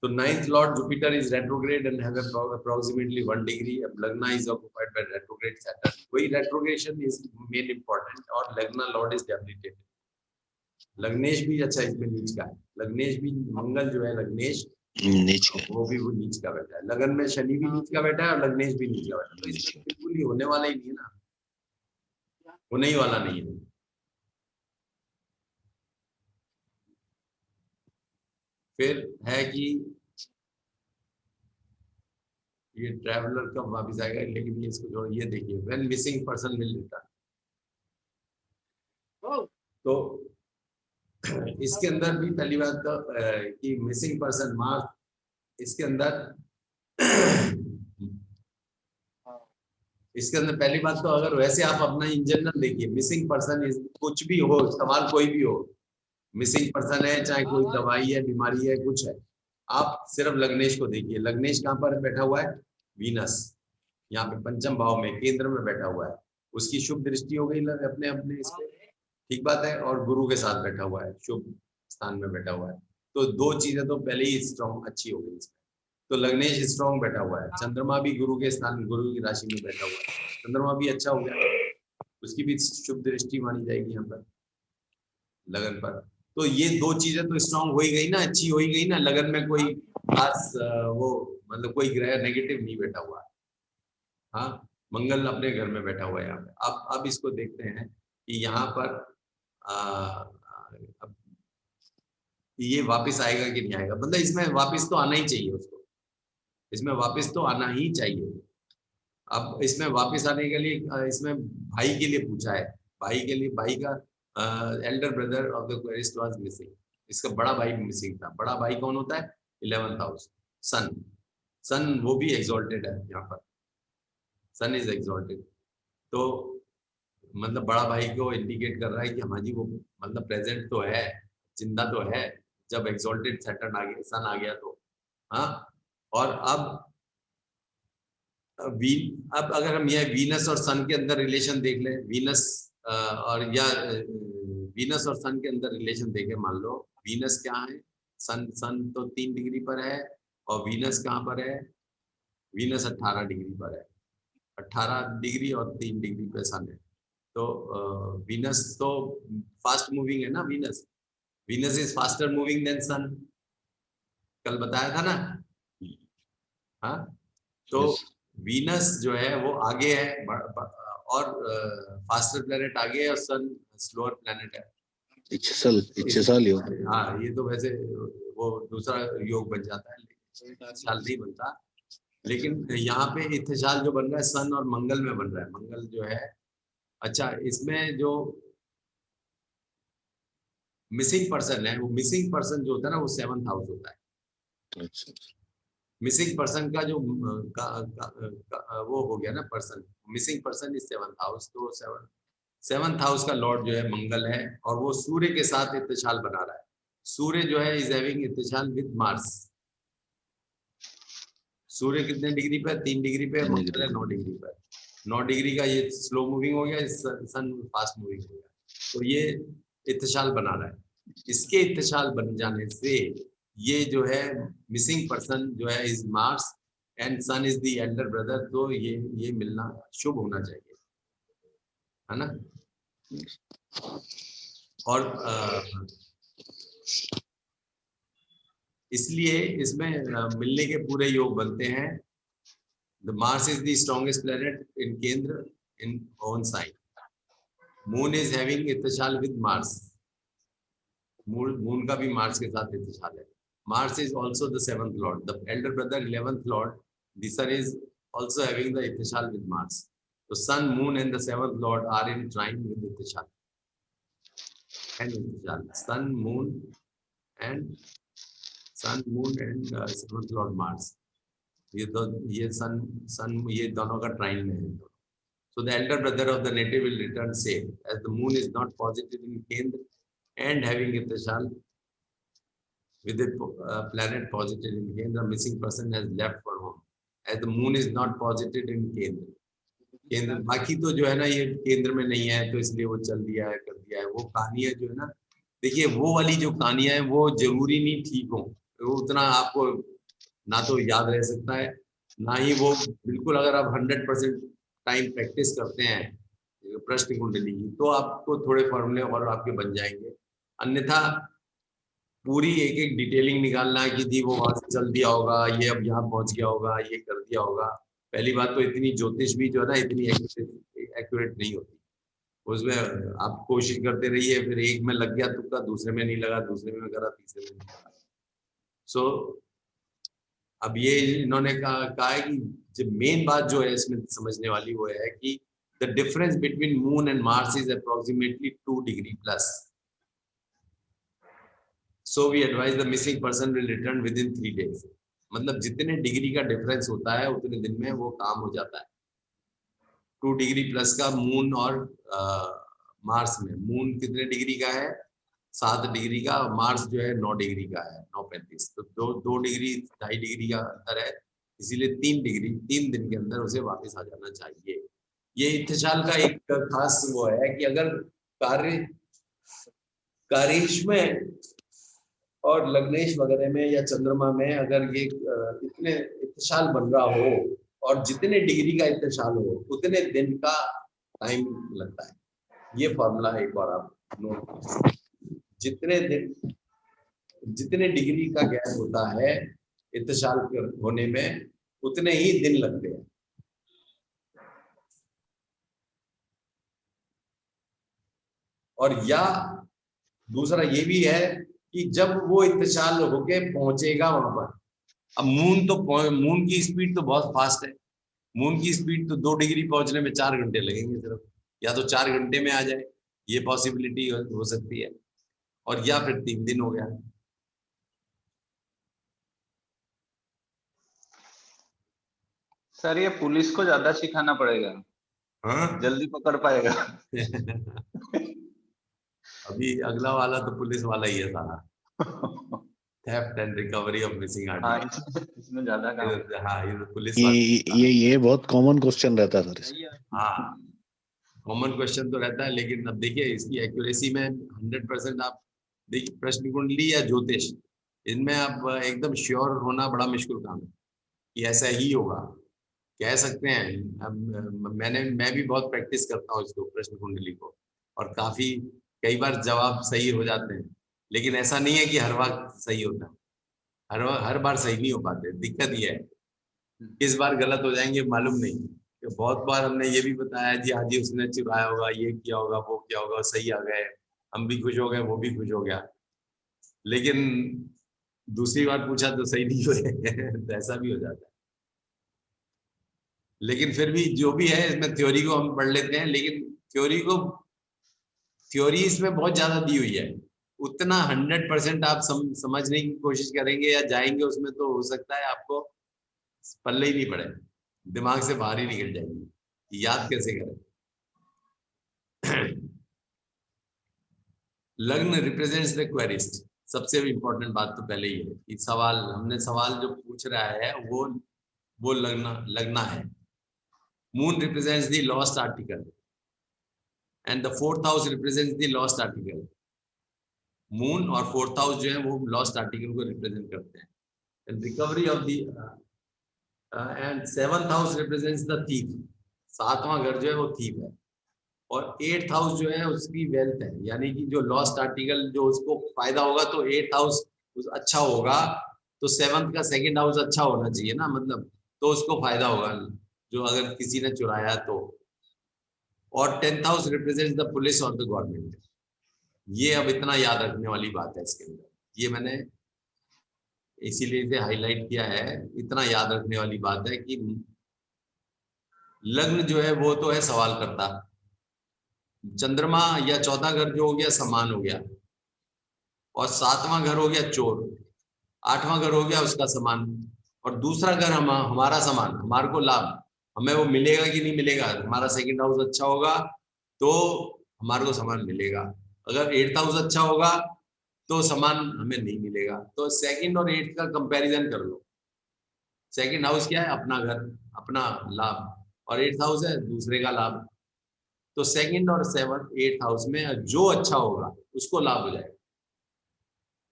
तो 9th Lord Jupiter is retrograde and have approximately 1 degree. अब लग्ना is occupied bye retrograde Saturn, कोई रेट्रोग्रेशन इज मेन इंपॉर्टेंट, और लग्ना लॉर्ड इज डेबिलिटेटेड। लग्नेश भी अच्छा इसमें नीच का है, लग्नेश भी, मंगल जो है लग्नेश नीच का, वो भी वो नीच का बैठा है। लगन में शनि भी नीच का बैठा है और लग्नेश भी नीच का बैठा है। तो इसमें बिल्कुल ही होने वाला ही नहीं है ना, होने ही वाला नहीं है। फिर है कि ये ट्रैवलर कब वापस आएगा, लेकिन ये इसको जो ये देखिए, when missing person will return. तो इसके अंदर भी पहली बात तो कि मिसिंग पर्सन मार्स, इसके अंदर पहली बात तो अगर वैसे आप अपना इन जनरल देखिए, मिसिंग पर्सन कुछ भी हो, सवाल कोई भी हो, मिसिंग पर्सन है, चाहे कोई दवाई है, बीमारी है, कुछ है, आप सिर्फ लग्नेश को देखिए। लग्नेश कहाँ पर बैठा हुआ है? वीनस, यहाँ पे पंचम भाव में केंद्र में बैठा हुआ है, उसकी शुभ दृष्टि हो गई अपने अपने इस पे, ठीक बात है, और गुरु के साथ बैठा हुआ है, शुभ स्थान में बैठा हुआ है, तो दो चीजें तो पहले ही स्ट्रॉन्ग अच्छी हो गई इसमें। तो लग्नेश स्ट्रॉन्ग बैठा हुआ है, चंद्रमा भी गुरु के स्थान, गुरु की राशि में बैठा हुआ है, चंद्रमा भी अच्छा हो गया, उसकी भी शुभ दृष्टि मानी जाएगी यहाँ पर लगन पर। तो ये दो चीजें तो स्ट्रॉन्ग हो ही गई ना, अच्छी हो ही गई ना। लगन में कोई खास वो मतलब कोई ग्रह नेगेटिव नहीं बैठा हुआ। हाँ, मंगल अपने घर में बैठा हुआ है यहाँ पे। अब इसको देखते हैं कि यहाँ पर अब ये वापस आएगा कि नहीं आएगा। मतलब इसमें वापस तो आना ही चाहिए उसको, इसमें वापस तो आना ही चाहिए। अब इसमें वापस आने के लिए इसमें भाई के लिए पूछा है, भाई के लिए, भाई का elder brother of the querist was missing, इसका बड़ा भाई मिसिंग था। बड़ा भाई कौन होता है? 11th हाउस, सन। सन वो भी एग्जॉल्टेड है यहाँ पर, सन इज एग्जॉल्टेड, तो मतलब बड़ा भाई को इंडिकेट कर रहा है कि हाँ जी वो मतलब प्रेजेंट तो है, जिंदा तो है, जब एग्जॉल्टेड सैटर्न आ गया, सन आ गया तो। हाँ, और अब अगर हम यह वीनस और सन के अंदर रिलेशन देख लें, वीनस और या वीनस और सन के अंदर रिलेशन देखें, मान लो वीनस क्या है, सन तो 3 डिग्री पर है, और वीनस कहाँ पर है? वीनस 18 डिग्री पर है, 18 डिग्री और 3 डिग्री पे सन है। तो वीनस तो फास्ट मूविंग है ना, Venus is faster moving than sun, कल बताया था ना। हाँ, तो वीनस जो है वो आगे है और फास्टर प्लेनेट आगे है, और सन स्लोअर प्लेनेट है। इच्छासाल योग। हाँ, ये तो वैसे वो दूसरा योग बन जाता है, इच्छासाल नहीं बनता। लेकिन यहाँ पे इत्तेशाल जो बन रहा है सन और मंगल में बन रहा है, मंगल जो है। अच्छा, इसमें जो मिसिंग पर्सन है, वो मिसिंग पर्सन जो होता है ना, वो 7th हाउस होता है। मिसिंग पर्सन का जो वो हो गया ना person, missing person is 7th house. तो 7th हाउस का लॉर्ड जो है मंगल है, और वो सूर्य के साथ इत्तेशाल बना रहा है। सूर्य जो है इज हैविंग इत्तेशाल विद मार्स। सूर्य कितने डिग्री पर? 3 डिग्री पे, मंगल है 9 डिग्री पर। 9 डिग्री का ये स्लो मूविंग हो गया, सन फास्ट मूविंग हो गया, तो ये इत्तेशाल बना रहा है। इसके इत्तेशाल बन जाने से ये जो है मिसिंग पर्सन जो है is Mars and Sun is the elder brother, तो ये मिलना शुभ होना चाहिए, है ना। और इसलिए इसमें मिलने के पूरे योग बनते हैं। The Mars is the strongest planet in kendra in own sign. Moon is having इत्तेशाल विद मार्स, मून का भी मार्स के साथ इत्तेशाल है। Mars is also the 7th lord, the elder brother 11th lord, the sun is also having the ittishal with Mars. So sun, moon and the 7th lord are in trine with ittishal and ittishal. Sun, moon and 7th lord Mars, ये sun ये दोनों का ट्राइन में है। So the elder brother of the native will return safe, as the moon is not positive in Kendra and having ittishal with the planet positive in Kendra, missing person has left for home, as the moon is not positive in केंद्र। बाकी तो जो है ना ये केंद्र में नहीं है, तो इसलिए वो चल दिया है, कर दिया है। वो कहानियां जो है ना, देखिए वो वाली जो कहानियां हैं वो जरूरी नहीं ठीक हो, वो उतना आपको ना तो याद रह सकता है, ना ही वो बिल्कुल, अगर आप 100% टाइम प्रैक्टिस करते हैं प्रश्न कुंडली की, तो आपको थोड़े फॉर्मूले और आपके बन जाएंगे। अन्यथा पूरी एक एक डिटेलिंग निकालना है कि जी वो वहां से चल दिया होगा, ये अब यहाँ पहुंच गया होगा, ये कर दिया होगा। पहली बात तो इतनी ज्योतिष भी जो है ना इतनी एक्यूरेट नहीं होती, उसमें आप कोशिश करते रहिए, फिर एक में लग गया तुक्का, दूसरे में नहीं लगा, दूसरे में करा, तीसरे में नहीं लगा। सो अब ये इन्होंने कहा है कि जब मेन बात जो है इसमें समझने वाली वो है कि the difference between moon and Mars is approximately 2 degree plus. So we advise the missing person will return within 3 days। मतलब जितने डिग्री का डिफरेंस होता है उतने दिन में वो काम हो जाता है। 2 डिग्री प्लस का मून और मार्स में, मून कितने डिग्री का है? 7 डिग्री का, मार्स जो है 9 डिग्री का है, 9:35। तो 2 डिग्री 2.5 डिग्री का अंतर है, इसीलिए 3 डिग्री 3 दिन के अंदर उसे वापस आ जाना चाहिए। ये इत्तेशाल का एक खास वो है कि अगर कार्येश में और लग्नेश वगैरह में या चंद्रमा में अगर ये इतने इत्तेशाल बन रहा हो और जितने डिग्री का इत्तेशाल हो उतने दिन का टाइम लगता है। ये फॉर्मूला एक बार आप नोट कीजिए, जितने डिग्री का गैप होता है इत्तेशाल होने में उतने ही दिन लगते हैं। और या दूसरा ये भी है कि जब वो इत्तेशाल होके पहुंचेगा वहां पर, अब मून की स्पीड तो बहुत फास्ट है, मून की स्पीड तो 2 डिग्री पहुंचने में 4 घंटे लगेंगे सिर्फ, या तो 4 घंटे में आ जाए, ये पॉसिबिलिटी हो सकती है, और या फिर 3 दिन हो गया। सर ये पुलिस को ज्यादा सिखाना पड़ेगा, हाँ जल्दी पकड़ पाएगा। अभी अगला वाला तो पुलिस वाला ही है सारा, theft and recovery of missing हाँ आर्टिकल। इसमें ज्यादा काम। हाँ ये तो पुलिस ये बहुत कॉमन क्वेश्चन रहता है सर इसमें। हाँ कॉमन क्वेश्चन तो रहता है, लेकिन अब देखिए इसकी एक्यूरेसी में 100% आप देखिए, प्रश्न कुंडली या ज्योतिष इनमें आप एकदम श्योर होना बड़ा मुश्किल काम है कि ऐसा ही होगा। कह सकते हैं, अब मैं भी बहुत प्रैक्टिस करता हूँ इसको, प्रश्न कुंडली को, और काफी कई बार जवाब सही हो जाते हैं, लेकिन ऐसा नहीं है कि हर वक्त सही होता है, हर बार सही नहीं हो पाते। दिक्कत ये है किस बार गलत हो जाएंगे मालूम नहीं। तो बहुत बार हमने ये भी बताया जी हाँ जी उसने चुराया होगा, ये किया होगा, वो किया होगा, सही आ गए, हम भी खुश हो गए, वो भी खुश हो गया, लेकिन दूसरी बार पूछा तो सही नहीं हुए। तो ऐसा भी हो जाता है। लेकिन फिर भी जो भी है इसमें थ्योरी को हम पढ़ लेते हैं, लेकिन थ्योरी इसमें बहुत ज्यादा दी हुई है, उतना 100% आप समझने की कोशिश करेंगे या जाएंगे उसमें तो हो सकता है आपको पल्ले ही नहीं पड़े, दिमाग से बाहर ही निकल जाएंगी, याद कैसे करें। लग्न रिप्रेजेंट्स द क्वेरिस्ट। सबसे इम्पोर्टेंट बात तो पहले ही है कि सवाल जो पूछ रहा है वो लगना है। Moon represents the lost article and the 4th house represents the lost article. Moon और 4th हाउस जो है वो लॉस्ट आर्टिकल को रिप्रेजेंट करते हैं। And recovery of the and 7th house represents the thief. 7वां घर जो है वो थीफ है, और 8th हाउस जो है उसकी वेल्थ है, यानी कि जो लॉस्ट आर्टिकल जो उसको फायदा होगा, तो 8th हाउस अच्छा होगा तो 7th का 2nd हाउस अच्छा होना चाहिए ना, मतलब तो उसको फायदा होगा जो अगर किसी ने चुराया तो। और 10th house represents the police और द गवर्नमेंट। ये अब इतना याद रखने वाली बात है इसके अंदर, ये मैंने इसीलिए इसे हाईलाइट किया है, इतना याद रखने वाली बात है कि लग्न जो है वो तो है सवाल करता, चंद्रमा या 14 घर जो हो गया समान हो गया, और 7वां घर हो गया चोर, 8वां घर हो गया उसका समान, और दूसरा घर हमारा समान, हमारे को लाभ, हमें वो मिलेगा कि नहीं मिलेगा। हमारा 2nd हाउस अच्छा होगा तो हमारे को समान मिलेगा, अगर 8th हाउस अच्छा होगा तो समान हमें नहीं मिलेगा। तो 2nd और 8th का कंपैरिजन कर लो। 2nd हाउस क्या है? अपना घर, अपना लाभ, और 8th हाउस है दूसरे का लाभ। तो 2nd और 7th 8th हाउस में जो अच्छा होगा उसको लाभ हो जाएगा,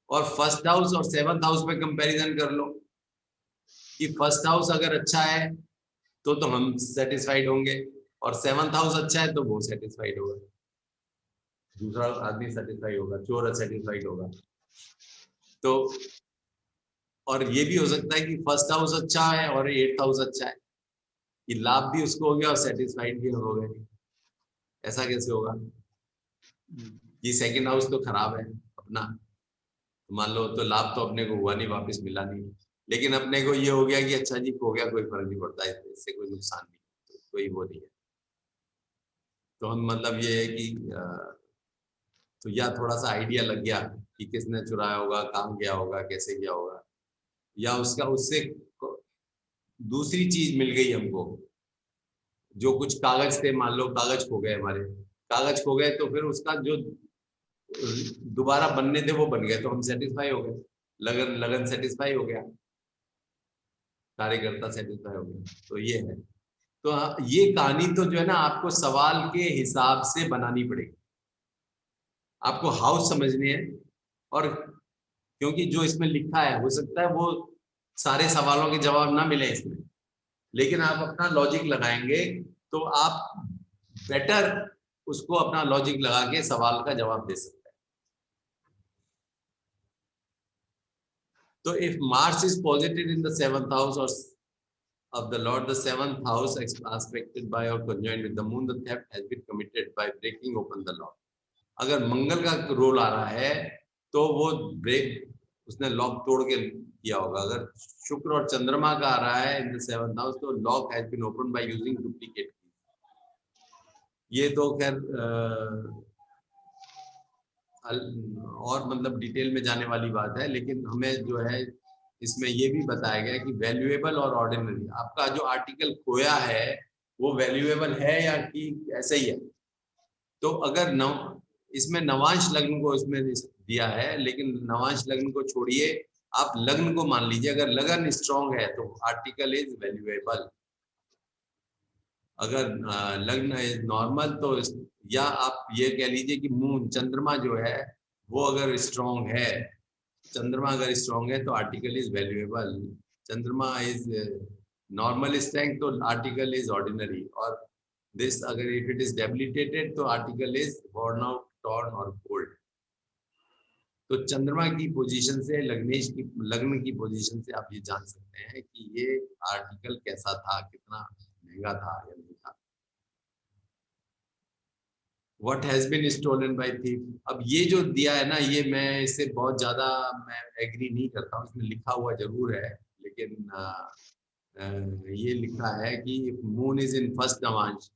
और 1st हाउस और 7th हाउस में कंपैरिजन कर लो कि 1st हाउस अगर अच्छा है तो हम सेटिस्फाइड होंगे, और 7th हाउस अच्छा है तो वो सेटिस्फाइड होगा, दूसरा आदमी सेटिस्फाइड होगा, चोर सेटिस्फाइड होगा। तो और ये भी हो सकता है कि 1st हाउस अच्छा है और 8th हाउस अच्छा है, कि लाभ भी उसको हो गया और सेटिस्फाइड भी हो गए। ऐसा कैसे होगा? ये 2nd हाउस तो खराब है अपना, मान लो, तो लाभ तो अपने को हुआ नहीं, वापस मिला नहीं, लेकिन अपने को ये हो गया कि अच्छा जी हो गया, कोई फर्क नहीं पड़ता, इससे कोई नुकसान नहीं, तो कोई वो नहीं है। तो हम मतलब ये है कि तो या थोड़ा सा आइडिया लग गया कि किसने चुराया होगा, कहाँ गया होगा, कैसे गया होगा, या उसका उससे दूसरी चीज मिल गई हमको, जो कुछ कागज थे, मान लो कागज खो गए, हमारे कागज खो गए, तो फिर उसका जो दोबारा बनने थे वो बन गए, तो हम सेटिस्फाई हो गए, लगन लगन सेटिस्फाई हो गया, कार्यकर्ता सेटिस्फाई हो गया। तो ये है। तो ये कहानी तो जो है ना आपको सवाल के हिसाब से बनानी पड़ेगी, आपको हाउस समझने हैं, और क्योंकि जो इसमें लिखा है हो सकता है वो सारे सवालों के जवाब ना मिले इसमें, लेकिन आप अपना लॉजिक लगाएंगे तो आप बेटर उसको अपना लॉजिक लगा के सवाल का जवाब दे सकते हैं। तो if Mars is positive in the 7th house और of the Lord, the 7th house aspected by or conjoined with the moon, the theft has been committed by breaking open the lock. अगर मंगल का रोल आ रहा है तो वो उसने लॉक तोड़ के किया होगा। अगर शुक्र और चंद्रमा का आ रहा है इन द 7th हाउस, तो lock has been open by using duplicate. ये तो खैर और मतलब डिटेल में जाने वाली बात है, लेकिन हमें जो है इसमें ये भी बताया गया कि वैल्यूएबल और ऑर्डिनरी, आपका जो आर्टिकल खोया है वो वैल्यूएबल है या कि ऐसे ही है। तो अगर इसमें नवांश लग्न को इसमें दिया है, लेकिन नवांश लग्न को छोड़िए, आप लग्न को मान लीजिए, अगर लगन स्ट्रॉन्ग है तो आर्टिकल इज वैल्यूएबल। अगर लग्न इज नॉर्मल तो, या आप ये कह लीजिए कि मून चंद्रमा जो है वो अगर स्ट्रॉन्ग है, चंद्रमा अगर स्ट्रॉन्ग है तो आर्टिकल इज वैल्यूएबल। चंद्रमा इज नॉर्मल स्ट्रेंथ तो आर्टिकल इज ऑर्डिनरी, और दिस अगर इफ इट इज डेबिलिटेटेड तो article is worn out, torn और कोल्ड। तो चंद्रमा की पोजीशन से, लग्न की पोजीशन से आप ये जान सकते हैं कि ये आर्टिकल कैसा था, कितना महंगा था या नहीं था। What has been stolen by thief? अब ये जो दिया है ना, ये मैं इससे बहुत ज्यादा मैं एग्री नहीं करता हूँ। इसमें लिखा हुआ जरूर है, लेकिन ये लिखा है कि moon is in first navansh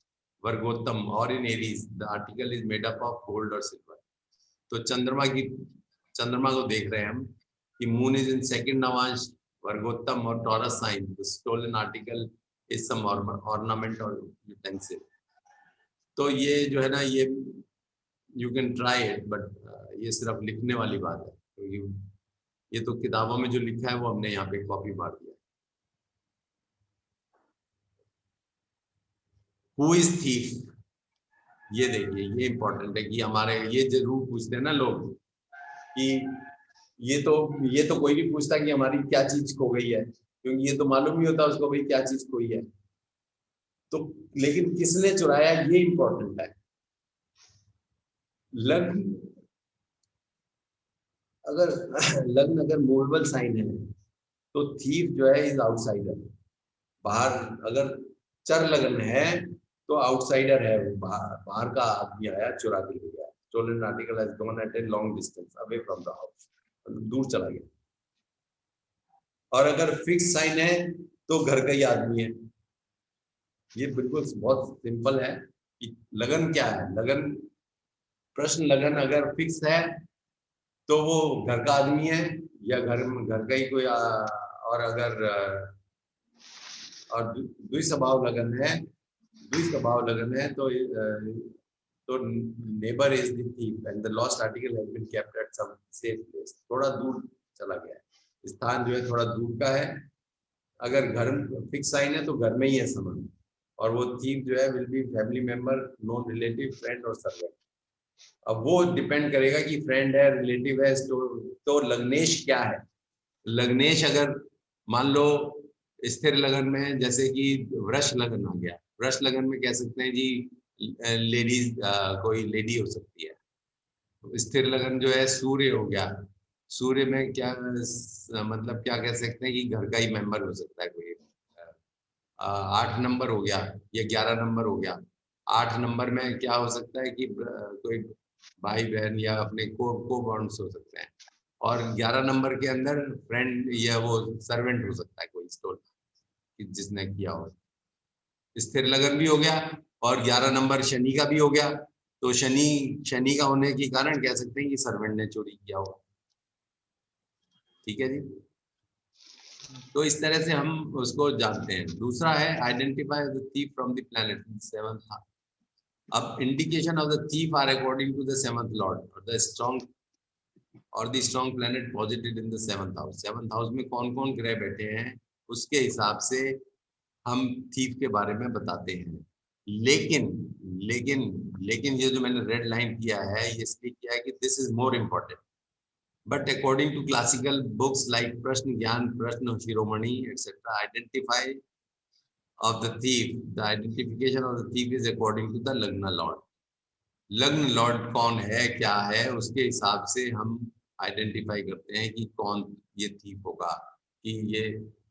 vargottam और in Aries, the article is made up of gold और सिल्वर। तो चंद्रमा को देख रहे हैं हम कि moon is in second navansh vargottam और Taurus sign, the stolen article is some ornament और यूटेंसिल। तो ये जो है ना, ये you can try it, but ये सिर्फ लिखने वाली बात है, क्योंकि ये तो किताबों में जो लिखा है वो हमने यहाँ पे कॉपी मार दिया। हु इज थीफ, ये देखिए, ये इंपॉर्टेंट है कि हमारे ये जरूर पूछते हैं ना लोग कि ये तो कोई भी पूछता कि हमारी क्या चीज खो गई है, क्योंकि ये तो मालूम ही होता उसको भाई क्या चीज खोई है। तो लेकिन किसने चुराया ये इंपॉर्टेंट है। लग्न अगर मूवेबल साइन है तो थीफ जो है इज आउटसाइडर, बाहर। अगर चर लगन है तो आउटसाइडर है, बाहर का आदमी आया चुरा के ले गया। Stolen article has gone at a long distance away from the house, दूर चला गया। और अगर फिक्स साइन है तो घर का ही आदमी है। ये बिल्कुल बहुत सिंपल है कि लगन क्या है। लगन, प्रश्न लगन अगर फिक्स है तो वो घर का आदमी है या घर का ही कोई और अगर और द्विस्वभाव लगन है तो neighbour is the thief and the lost article has been kept at some safe place. थोड़ा दूर चला गया है, स्थान जो है थोड़ा दूर का है। अगर घर फिक्स साइन है तो घर में ही है सामान, और वो थीफ जो है will be family member, non relative, friend और सर्वेंट। अब वो डिपेंड करेगा कि फ्रेंड है, रिलेटिव है, तो लग्नेश क्या है। लग्नेश अगर मान लो स्थिर लगन में, जैसे कि वृष लगन आ गया, वृष लगन में कह सकते हैं जी लेडीज, कोई लेडी हो सकती है। स्थिर लगन जो है सूर्य हो गया, सूर्य में क्या मतलब क्या कह सकते हैं कि घर का ही मेंबर हो सकता है कोई। 8 नंबर हो गया या 11 नंबर हो गया। 8 नंबर में क्या हो सकता है कि कोई भाई बहन या अपने को बॉन्ड्स हो सकते हैं, और 11 नंबर के अंदर फ्रेंड या वो सर्वेंट हो सकता है कोई स्टोर जिसने किया हो। स्थिर लगन भी हो गया और 11 नंबर शनि का भी हो गया, तो शनि का होने के कारण कह सकते हैं कि सर्वेंट ने चोरी किया होगा। ठीक है जी, तो इस तरह से हम उसको जानते हैं। दूसरा है identify the thief from the planet in seventh house. अब indication of the thief are according to the seventh lord और the strong planet posited in the seventh house. Seventh house में कौन कौन ग्रह बैठे हैं उसके हिसाब से हम थीफ के बारे में बताते हैं। लेकिन लेकिन लेकिन ये जो मैंने रेड लाइन किया है ये इसलिए किया है कि this is more important. But according to classical books like Prashna Gyan, Prashna Shiromani, etc., the identification of the thief is according to the Lagna Lord. लग्न लॉर्ड कौन है क्या है उसके हिसाब से हम आइडेंटिफाई करते हैं कि कौन ये थीफ होगा। कि ये,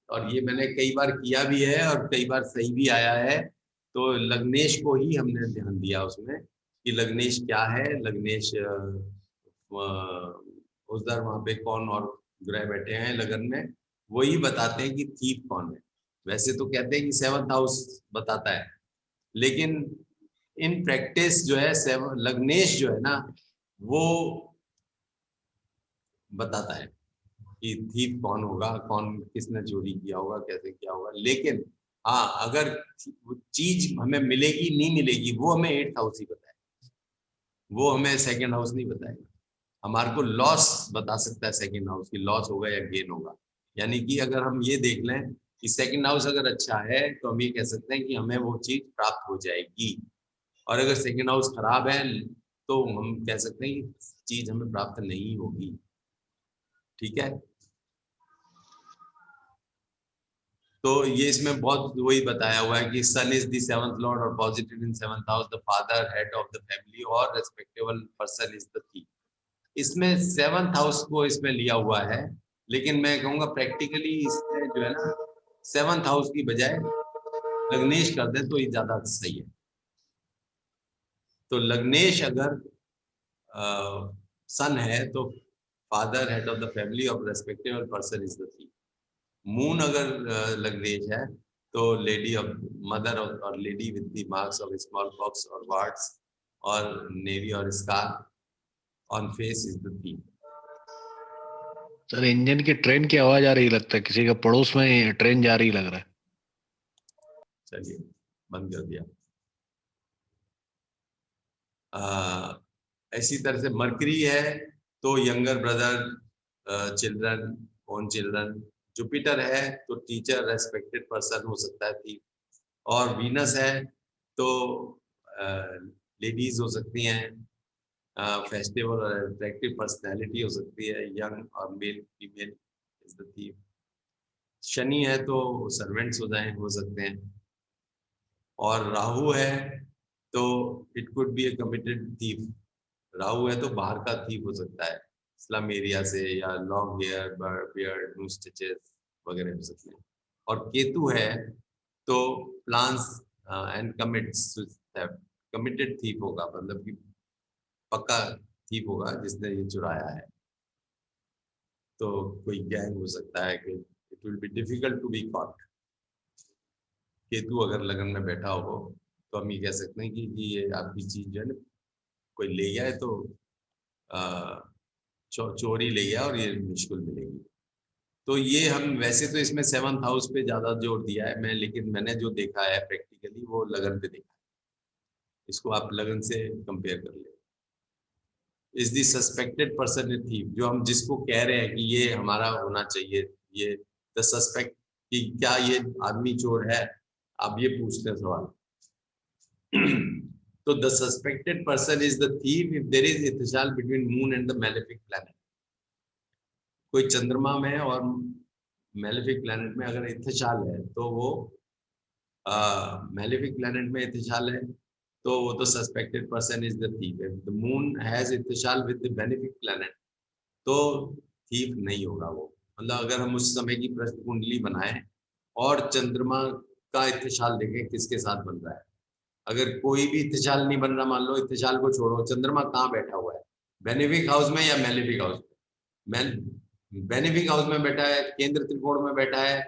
और ये मैंने कई बार किया भी है और कई बार सही भी आया है। तो लग्नेश को ही हमने ध्यान दिया उसमें कि लग्नेश क्या है, लग्नेश उधर वहां पे कौन और ग्रह बैठे हैं लगन में, वही बताते हैं कि थीफ कौन है। वैसे तो कहते हैं कि सेवंथ हाउस बताता है, लेकिन इन प्रैक्टिस जो है लग्नेश जो है ना वो बताता है कि थीफ कौन होगा, कौन किसने चोरी किया होगा, कैसे किया होगा। लेकिन हाँ, अगर चीज हमें मिलेगी नहीं मिलेगी वो हमें 8th हाउस ही बताएगा, वो हमें 2nd हाउस नहीं बताएगा। हमारे को लॉस बता सकता है 2nd हाउस की, लॉस होगा या गेन होगा। यानी कि अगर हम ये देख लें कि 2nd हाउस अगर अच्छा है तो हम ये कह सकते हैं कि हमें वो चीज प्राप्त हो जाएगी, और अगर 2nd हाउस खराब है तो हम कह सकते हैं कि चीज हमें प्राप्त नहीं होगी। ठीक है, तो ये इसमें बहुत वही बताया हुआ है कि sun is the 7th lord और positive in 7th house, the father head of the family और respectable person is the thief. इसमें 7th हाउस को इसमें लिया हुआ है, लेकिन मैं कहूँगा प्रैक्टिकली इसमें जो है ना 7th हाउस की बजाय लग्नेश कर दें तो ये ज्यादा सही है। तो लग्नेश अगर सन है तो father head of the family of respectable person is the thief. Moon अगर लग्नेश है तो लेडी ऑफ मदर और lady with the marks of small pox और वार्ड्स और नेवी और scar on face is the thief. Sir engine की ट्रेन की आवाज आ रही लगता है, किसी का पड़ोस में ट्रेन जा रही लग रहा है। चलिए बंद कर दिया। ऐसी तरह से मरकरी है तो younger brother, children, own children. Jupiter है तो टीचर, रेस्पेक्टेड पर्सन हो सकता है थी। और वीनस है तो लेडीज हो सकती हैं, फेस्टिवल और अट्रैक्टिव पर्सनैलिटी हो सकती है, यंग और male female is the thief. Shani है तो सर्वेंट्स हो सकते हैं। और राहु है तो it could be A committed thief. Rahu है तो बाहर का थीफ हो सकता है, स्लम एरिया से, या लॉन्ग हेयर, बियर्ड, मुस्टचेस वगैरह हो सकते हैं। और केतु है तो प्लान्स एंड कमिटेड थीफ होगा, मतलब कि पक्का थीफ होगा जिसने ये चुराया है। तो कोई गैंग हो सकता है कि it will be difficult to be caught. Ketu अगर लगन में बैठा हो तो हम ये कह सकते हैं कि ये आपकी चीज जो है ना कोई ले गया है तो चोरी ले गया और ये मुश्किल मिलेगी। तो ये हम वैसे तो इसमें 7th हाउस पे ज्यादा जोर दिया है मैं, लेकिन मैंने जो देखा है प्रैक्टिकली वो लगन पे देखा है। इसको आप लगन से कंपेयर कर ले। Is the suspected person a thief, जो हम जिसको कह रहे हैं कि ये हमारा होना चाहिए, ये द सस्पेक्ट कि क्या ये आदमी चोर है, आप ये पूछते हैं सवाल। तो the suspected person is the thief if there is इत्तिसाल between moon and the malefic planet. कोई चंद्रमा में और मैलेफिक प्लैनेट में अगर इत्तिसाल है तो वो मैलेफिक प्लैनेट में इत्तिसाल है तो वो तो suspected person is the thief. The moon has इत्तिसाल विद द बेनिफिक प्लैनेट तो थीफ नहीं होगा वो। मतलब अगर हम उस समय की प्रश्न कुंडली बनाएं और चंद्रमा का इत्तिसाल देखें किसके साथ बन रहा है, अगर कोई भी इत्तिसाल नहीं बन रहा, मान लो इत्तिसाल को छोड़ो, चंद्रमा कहाँ बैठा हुआ है, बेनिफिक हाउस में या मैलेफिक हाउस में? बेनिफिक हाउस में बैठा है, केंद्र त्रिकोण में बैठा है,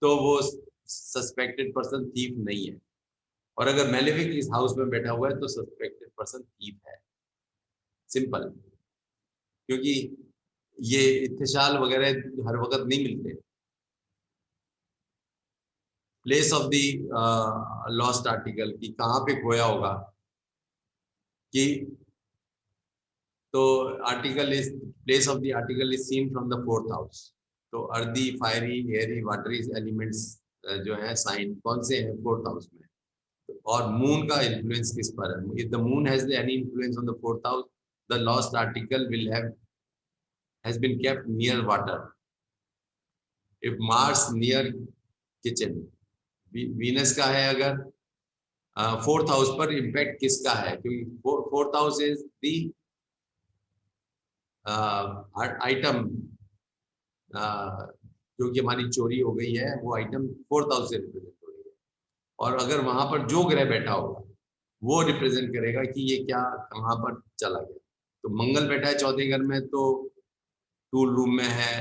तो वो सस्पेक्टेड पर्सन थीफ नहीं है। और अगर मैलेफिक इस हाउस में बैठा हुआ है तो सस्पेक्टेड पर्सन थीफ है, सिंपल। क्योंकि ये इत्तेशाल वगैरह हर वक्त नहीं मिलते। Place of the lost article की कहाँ पे खोया होगा कि, तो article is place of the article is seen from the 4th house. तो earthy, fiery, airy, watery elements जो है साइन कौन से हैं 4th हाउस में। और मून का इन्फ्लुएंस किस पर है? If the moon has any influence on the 4th house, the lost article will have has been kept near water. If Mars near kitchen, Venus का है अगर 4th हाउस पर इम्पैक्ट किसका है? क्योंकि 4th house is the item जो कि हमारी चोरी हो गई है, वो आइटम 4th हाउस से रिप्रेजेंट हो रही है। और अगर वहां पर जो ग्रह बैठा होगा वो रिप्रेजेंट करेगा कि ये क्या कहाँ पर चला गया। तो मंगल बैठा है 4th घर में तो टूल रूम में है,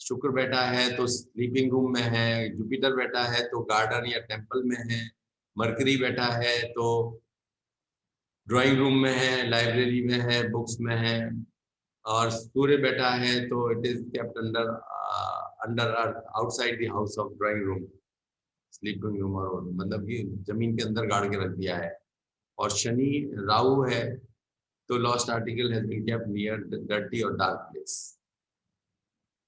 शुक्र बैठा है तो स्लीपिंग रूम में है, जुपिटर बैठा है तो गार्डन या टेम्पल में है, मरकरी बैठा है तो ड्राइंग रूम में है, लाइब्रेरी में है, बुक्स में है, और सूर्य बैठा है तो it is kept under earth outside the house of drawing room, sleeping room, और मतलब कि जमीन के अंदर गाड़ के रख दिया है। और शनि राहु है तो lost article has been kept near dirty और डार्क प्लेस।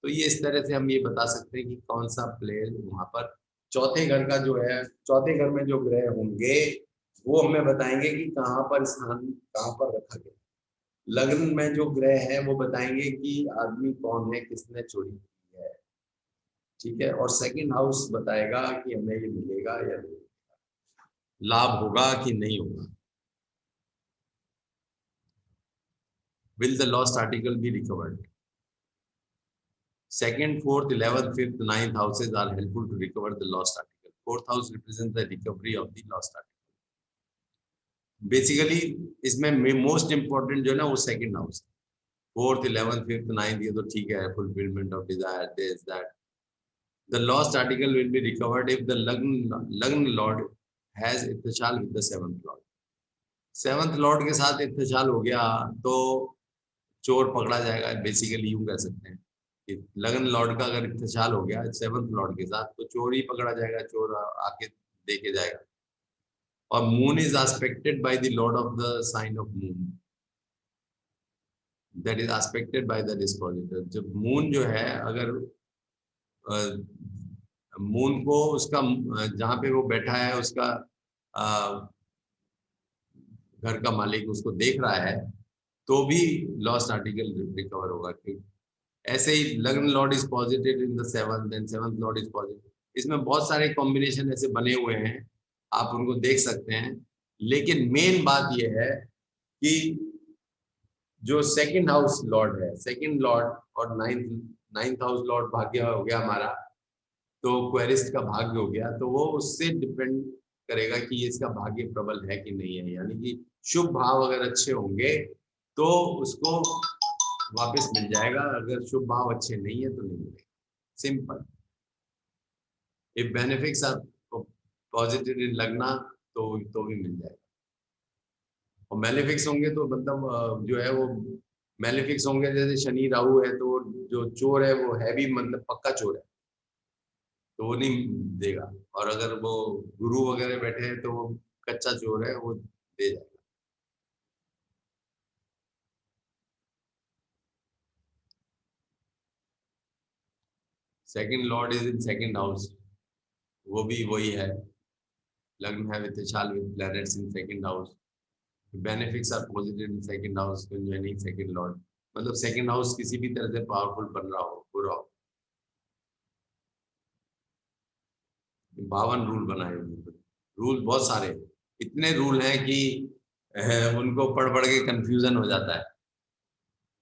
तो ये इस तरह से हम ये बता सकते हैं कि कौन सा प्लेस वहां पर 4th घर का जो है, 4th घर में जो ग्रह होंगे वो हमें बताएंगे कि कहाँ पर स्थान कहाँ पर रखा गया। लग्न में जो ग्रह है वो बताएंगे कि आदमी कौन है, किसने चोरी की है, ठीक है। और 2nd हाउस बताएगा कि हमें ये मिलेगा या नहीं मिलेगा, लाभ होगा कि नहीं होगा। Will the lost article be recovered? 2nd, 4th, 11th, 5th, 9th houses are helpful to recover the lost article. 4th house represents the recovery of the lost article. Basically इसमें मोस्ट इम्पोर्टेंट जो है ना वो 2nd house, 4th, 11th, 5th, 9th ये तो ठीक है, fulfilment of desire, this that. The lost article will be recovered if the lagna lord has इत्तेशाल with the 7th lord. 7th lord के साथ इत्तेशाल हो गया तो चोर पकड़ा जाएगा, बेसिकली यूं कह सकते हैं कि लग्न लॉर्ड का अगर इत्तेशाल हो गया 7th लॉर्ड के साथ तो चोर ही पकड़ा जाएगा, चोर आके देके जाएगा। और moon is aspected by the lord of the sign of moon, that is aspected by the disposer. जब मून जो है अगर मून को उसका जहाँ पे वो बैठा है उसका घर का मालिक उसको देख रहा है तो भी लॉस्ट आर्टिकल रिकवर होगा। ऐसे ही लग्न lord is positive in the 7th and 7th lord is positive. इसमें बहुत सारे कॉम्बिनेशन ऐसे बने हुए हैं, आप उनको देख सकते हैं। लेकिन मेन बात यह है कि जो 2nd हाउस लॉर्ड है, 2nd लॉर्ड और 9th हाउस लॉर्ड भाग्य हो गया हमारा, तो क्वेरिस्ट का भाग्य हो गया, तो वो उससे डिपेंड करेगा कि ये इसका भाग्य प्रबल है कि नहीं है। यानी कि शुभ भाव अगर अच्छे होंगे तो उसको वापस मिल जाएगा, अगर शुभ भाव अच्छे नहीं है तो नहीं मिलेगा, simple. If benefits are positive in lagna तो भी मिल जाएगा। और मेलेफिक्स होंगे तो मतलब जो है वो मेलेफिक्स होंगे, जैसे शनि राहु है तो जो चोर है वो है भी मतलब पक्का चोर है तो वो नहीं देगा। और अगर वो गुरु वगैरह बैठे हैं तो वो कच्चा चोर है, वो दे जाएगा। Second lord is in 2nd house, वो भी वही है, लग्न है वित्तशाल with planets in 2nd house. Benefits are positive in 2nd house conjoining 2nd lord, मतलब 2nd हाउस किसी भी तरह से पावरफुल बन रहा हो, बुरा हो। 52 रूल बनाए हुए, रूल बहुत सारे, इतने रूल हैं कि उनको पढ़ पढ़ के कंफ्यूजन हो जाता है।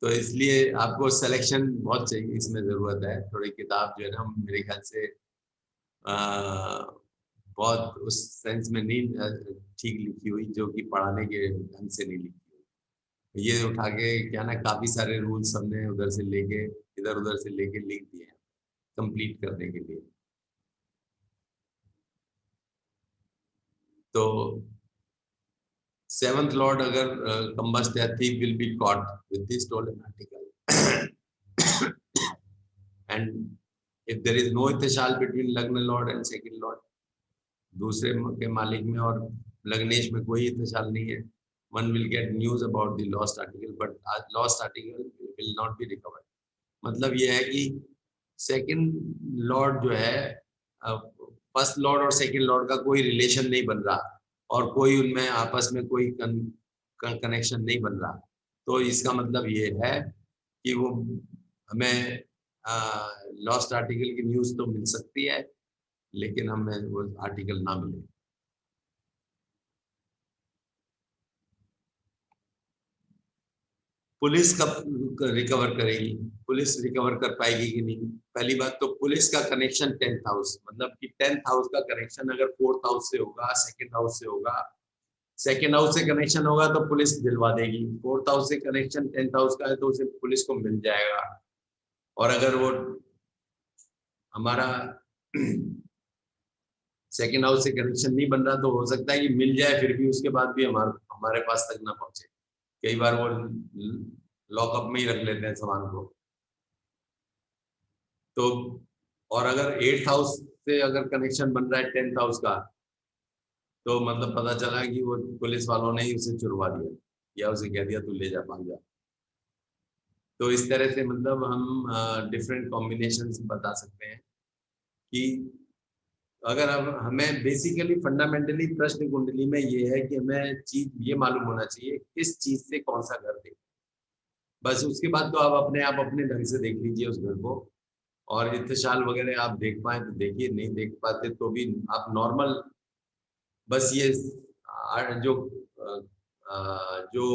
तो इसलिए आपको सिलेक्शन बहुत चाहिए, इसमें जरूरत है थोड़ी किताब जो है ना मेरे ख्याल से बहुत उस सेंस में नहीं ठीक लिखी हुई जो कि पढ़ाने के ढंग से नहीं लिखी हुई। ये उठा के क्या ना काफी सारे रूल्स हमने उधर से लेके इधर उधर से लेके लिख दिए हैं कंप्लीट करने के लिए। तो सेवंथ लॉर्ड अगर कंबस्ट या thief will be caught with this stolen article and if there is no इत्तेशाल between lagna lord and second lord, दूसरे के मालिक में और लग्नेश में कोई इत्तेशाल नहीं है, one will get news about the lost article but lost article will not be recovered। मतलब ये है कि सेकंड लॉर्ड जो है फर्स्ट लॉर्ड और सेकंड लॉर्ड का कोई रिलेशन नहीं बन रहा और कोई उनमें आपस में कोई कनेक्शन नहीं बन रहा, तो इसका मतलब ये है कि वो हमें लॉस्ट आर्टिकल की न्यूज़ तो मिल सकती है लेकिन हमें वो आर्टिकल ना मिले। पुलिस कब रिकवर करेगी, पुलिस रिकवर कर पाएगी कि नहीं? पहली बात तो पुलिस का कनेक्शन 10th हाउस, मतलब कि 10th हाउस का कनेक्शन अगर 4th हाउस से होगा, सेकंड हाउस से होगा, सेकंड हाउस से कनेक्शन होगा तो पुलिस दिलवा देगी, 4th हाउस से कनेक्शन 10th हाउस का है तो उसे पुलिस को मिल जाएगा। और अगर वो हमारा सेकंड हाउस से कनेक्शन नहीं बन रहा तो हो सकता है कि मिल जाए फिर भी उसके बाद भी हमारे पास तक ना पहुंचे। कई बार वो लॉकअप में ही रख लेते हैं सामान को। तो और अगर 8th हाउस से अगर कनेक्शन बन रहा है 10th हाउस का तो मतलब पता चला कि वो पुलिस वालों ने ही उसे चुरवा दिया या उसे कह दिया तू ले जा भाग जा। तो इस तरह से मतलब हम डिफरेंट कॉम्बिनेशंस बता सकते हैं कि अगर हमें बेसिकली फंडामेंटली प्रश्न कुंडली में ये है कि हमें चीज ये मालूम होना चाहिए किस चीज से कौन सा घर दे, बस उसके बाद तो आप अपने ढंग से देख लीजिए उस घर को। और इत्तेशाल वगैरह आप देख पाए तो देखिए, नहीं देख पाते तो भी आप नॉर्मल बस ये जो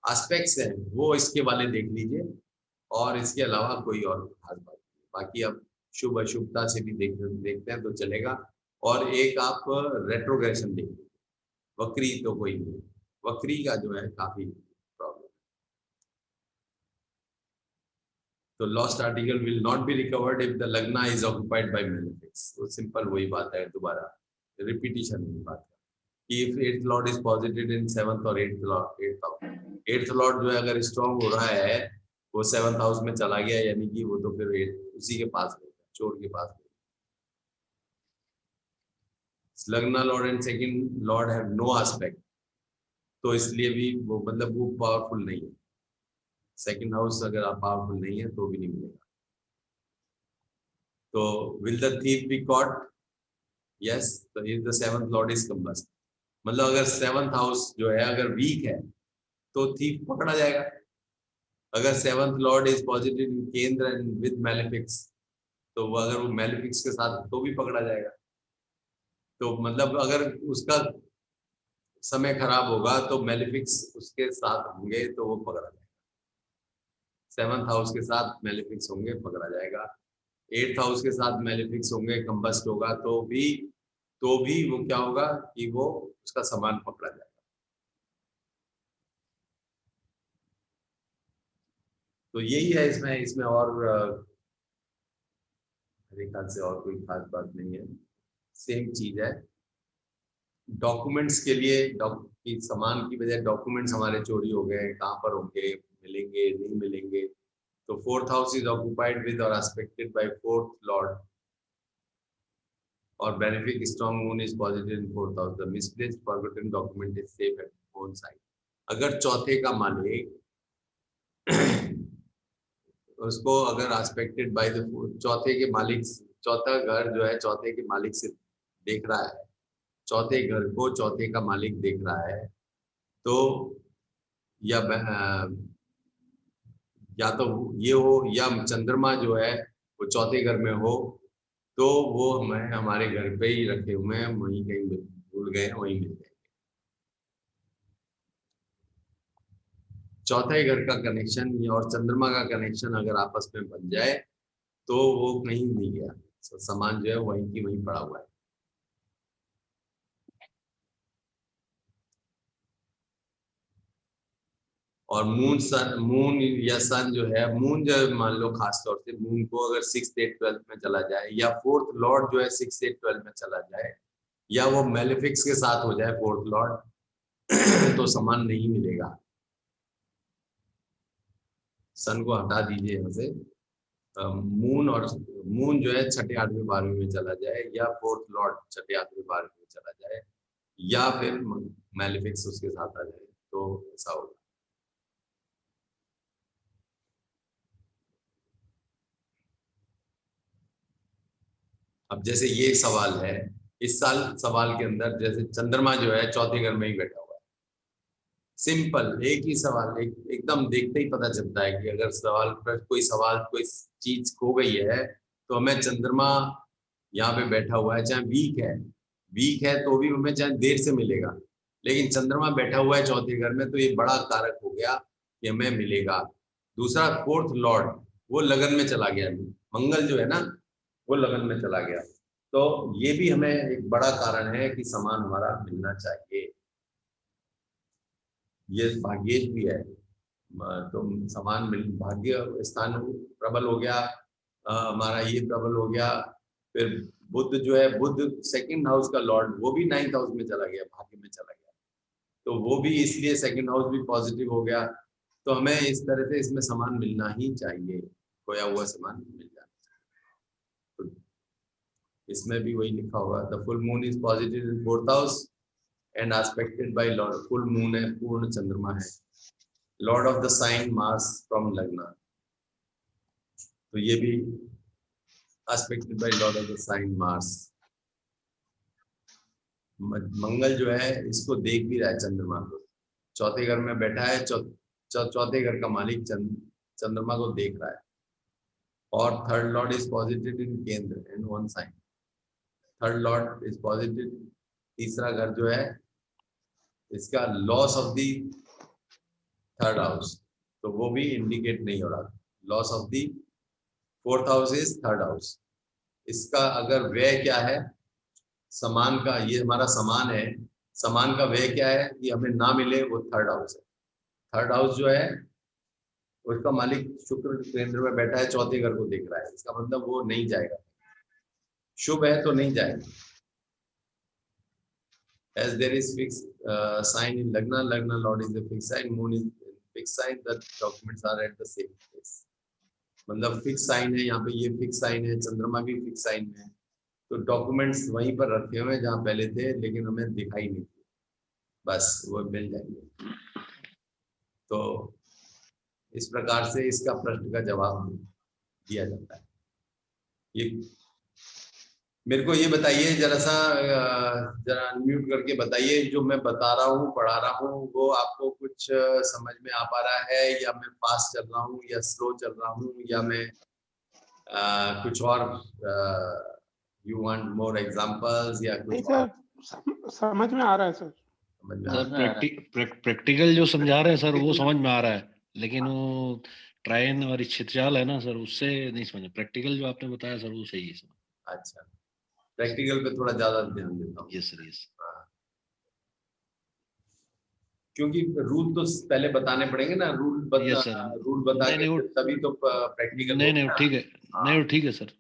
एस्पेक्ट्स हैं वो इसके वाले देख लीजिए और इसके अलावा कोई और खास बात नहीं। बाकी आप शुभ अशुभता से भी देखते हैं तो चलेगा। और एक आप रेट्रोग्रेशन देखिए, वक्री तो कोई नहीं, वक्री का जो है काफी प्रॉब्लम। तो lost article will not be recovered if the lagna is occupied bye malefics. तो सिंपल वही बात है, दोबारा रिपीटिशन की बात है कि if 8th Lord is positive in 7th और 8th लॉर्ड जो है अगर स्ट्रॉन्ग हो रहा है वो 7th हाउस में चला गया, यानी कि वो तो फिर उसी के पास रहेगा, चोर के पास रहेगा। Lagna lord and second lord have no aspect, तो इसलिए भी वो मतलब वो पावरफुल नहीं है। सेकंड हाउस अगर आप पावरफुल नहीं है तो भी नहीं मिलेगा। तो will the thief be caught? Yes, तो if the 7th lord is combust, मतलब अगर 7th हाउस जो है अगर वीक है तो थीफ पकड़ा जाएगा। अगर 7th lord is positive in kendra and with मैलेफिक्स, तो वो अगर वो मैलेफिक्स के साथ तो भी पकड़ा जाएगा। तो मतलब अगर उसका समय खराब होगा तो मैलेफिक्स उसके साथ होंगे तो वो पकड़ा जाएगा। 7th हाउस के साथ मैलेफिक्स होंगे, पकड़ा जाएगा। 8th हाउस के साथ मैलेफिक्स होंगे, कंबस्ट होगा तो भी वो क्या होगा कि वो उसका सामान पकड़ा जाएगा। तो यही है इसमें और मेरे ख्याल से और कोई खास बात नहीं है, सेम चीज है। डॉक्यूमेंट्स के लिए कि सामान की वजह डॉक्यूमेंट्स हमारे चोरी हो गए, कहाँ पर होंगे, मिलेंगे नहीं मिलेंगे। तो 4th house is occupied with or aspected bye 4th Lord और benefic strong moon is positive in 4th house. The misplaced forgotten document is safe at own side. अगर चौथे का मालिक उसको अगर एस्पेक्टेड बाय द चौथे के मालिक, चौथा घर जो है चौथे के मालिक से देख रहा है, चौथे घर को चौथे का मालिक देख रहा है, तो या तो ये हो या चंद्रमा जो है वो चौथे घर में हो, तो वो हमें हमारे घर पे ही रखे हुए हैं, वहीं कहीं भूल गए वहीं मिल जाएंगे। चौथे घर का कनेक्शन और चंद्रमा का कनेक्शन अगर आपस में बन जाए तो वो कहीं नहीं गया, सामान जो है वहीं की वहीं पड़ा हुआ है। और मून या सन जो है, मून जो मान लो खास तौर से मून को अगर 6th 8th 12th में चला जाए या 4th लॉर्ड जो है 6th 8th 12th में चला जाए या वो मेलेफिक्स के साथ हो जाए 4th लॉर्ड, तो समान नहीं मिलेगा। सन को हटा दीजिए यहाँ से, मून और मून जो है छठे 8वें 12वें में चला जाए, या फोर्थ लॉर्ड छठे 8वें 12वें में चला जाए, या फिर मैलिफिक्स उसके साथ आ जाए, तो ऐसा होगा। अब जैसे ये सवाल है, इस साल सवाल के अंदर जैसे चंद्रमा जो है चौथे घर में ही बैठा हुआ है। सिंपल एक ही सवाल, एकदम देखते ही पता चलता है कि अगर कोई चीज खो गई है तो हमें चंद्रमा यहाँ पे बैठा हुआ है, चाहे वीक है तो भी हमें चाहे देर से मिलेगा, लेकिन चंद्रमा बैठा हुआ है चौथे घर में, तो ये बड़ा कारक हो गया कि हमें मिलेगा। दूसरा, फोर्थ लॉर्ड वो लगन में चला गया, मंगल जो है ना वो लगन में चला गया, तो ये भी हमें एक बड़ा कारण है कि समान हमारा मिलना चाहिए। ये भाग्येश भी है, तो समान मिल, भाग्य स्थान प्रबल हो गया, हमारा ये प्रबल हो गया। फिर बुध जो है, बुध सेकंड हाउस का लॉर्ड, वो भी 9th हाउस में चला गया, भाग्य में चला गया, तो वो भी इसलिए सेकंड हाउस भी पॉजिटिव हो गया। तो हमें इस तरह से इसमें समान मिलना ही चाहिए, खोया हुआ समान मिल जाना चाहिए। तो इसमें भी वही लिखा होगा, the full moon is positive in 4th house and aspected by lord. Full moon है, पूर्ण चंद्रमा है, lord of the sign Mars from lagna, तो ये भी aspected by lord of the sign Mars. मंगल जो है इसको देख भी रहा है चंद्रमा को, चौथे घर में बैठा है, चौथे घर का मालिक चंद्रमा को देख रहा है। और third lord is positive in kendra and one sign, third lord is positive. तीसरा घर जो है इसका loss of the third house, तो वो भी इंडिकेट नहीं हो रहा। Loss of the 4th house is third house. इसका अगर व्यय क्या है, समान का, ये हमारा समान है, समान का व्यय क्या है कि हमें ना मिले, वो थर्ड हाउस है। थर्ड हाउस जो है उसका मालिक शुक्र केंद्र में बैठा है, चौथे घर को देख रहा है, इसका मतलब वो नहीं जाएगा, शुभ है तो नहीं जाएगा। As there is fixed sign in Lagna, Lagna Lord is a fixed sign, Moon is fixed sign, the documents are at the same place. मतलब फिक्स साइन है, यहाँ पे ये फिक्स साइन है, चंद्रमा भी फिक्स साइन है, तो डॉक्यूमेंट्स वहीं पर रखे हुए हैं जहाँ पहले थे, लेकिन हमें दिखाई नहीं, बस वो मिल जाएंगे। तो इस प्रकार से इसका प्रश्न का जवाब दिया जाता है। ये मेरे को ये बताइए जरा सा, जरा अनम्यूट करके बताइए, जो मैं बता रहा हूँ, पढ़ा रहा हूँ, वो आपको कुछ समझ में आ पा रहा है, या मैं फास्ट चल रहा हूँ, या स्लो चल रहा हूँ, या मैं कुछ और, यू वांट मोर एग्जांपल्स या कुछ और? समझ में आ रहा है सर। समझ में आ रहा है। प्रैक्टिकल जो समझा रहे हैं सर वो समझ में आ रहा है, लेकिन वो ट्रायन और इच्छितजाल है ना सर, उससे नहीं समझ। प्रैक्टिकल जो आपने बताया सर वो सही है सर। अच्छा, प्रैक्टिकल पे थोड़ा ज्यादा ध्यान देता हूँ। Yes sir, yes. क्योंकि रूल तो पहले बताने पड़ेंगे ना, रूल बता के तभी तो प्रैक्टिकल। नहीं ठीक है, नहीं ठीक है सर।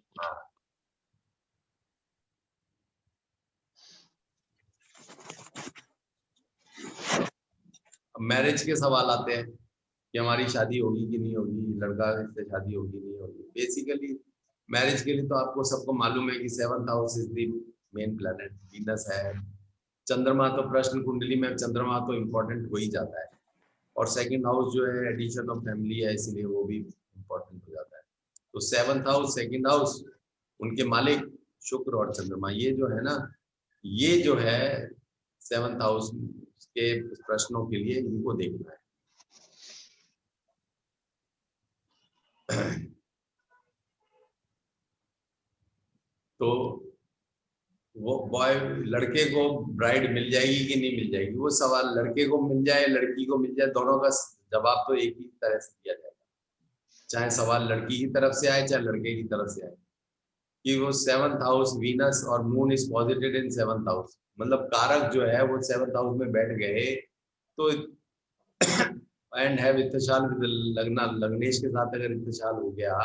मैरिज के सवाल आते हैं कि हमारी शादी होगी कि नहीं होगी, लड़का से शादी होगी नहीं होगी। बेसिकली मैरिज के लिए तो आपको सबको मालूम है कि 7th house is the main planet, Venus है। चंद्रमा तो प्रश्न कुंडली में चंद्रमा तो इम्पोर्टेंट हो ही जाता है, और सेकंड हाउस जो है एडिशन ऑफ फैमिली है, इसलिए वो भी इम्पोर्टेंट हो जाता है। तो 7th हाउस, सेकंड हाउस, उनके मालिक शुक्र और चंद्रमा, ये जो है ना, ये जो है 7th हाउस के प्रश्नों के लिए इनको देखना है। तो वो बॉय, लड़के को ब्राइड मिल जाएगी कि नहीं मिल जाएगी, वो सवाल लड़के को मिल जाए, लड़की को मिल जाए, दोनों का जवाब तो एक ही तरह से दिया जाएगा, चाहे सवाल लड़की की तरफ से आए चाहे लड़के की तरफ से आए, कि वो 7th हाउस वीनस और moon is positive in 7th house, मतलब कारक जो है वो 7th हाउस में बैठ गए, तो एंड हैव इत्तेशाल विद लग्ना, लग्नेश के साथ अगर इत्तेशाल हो गया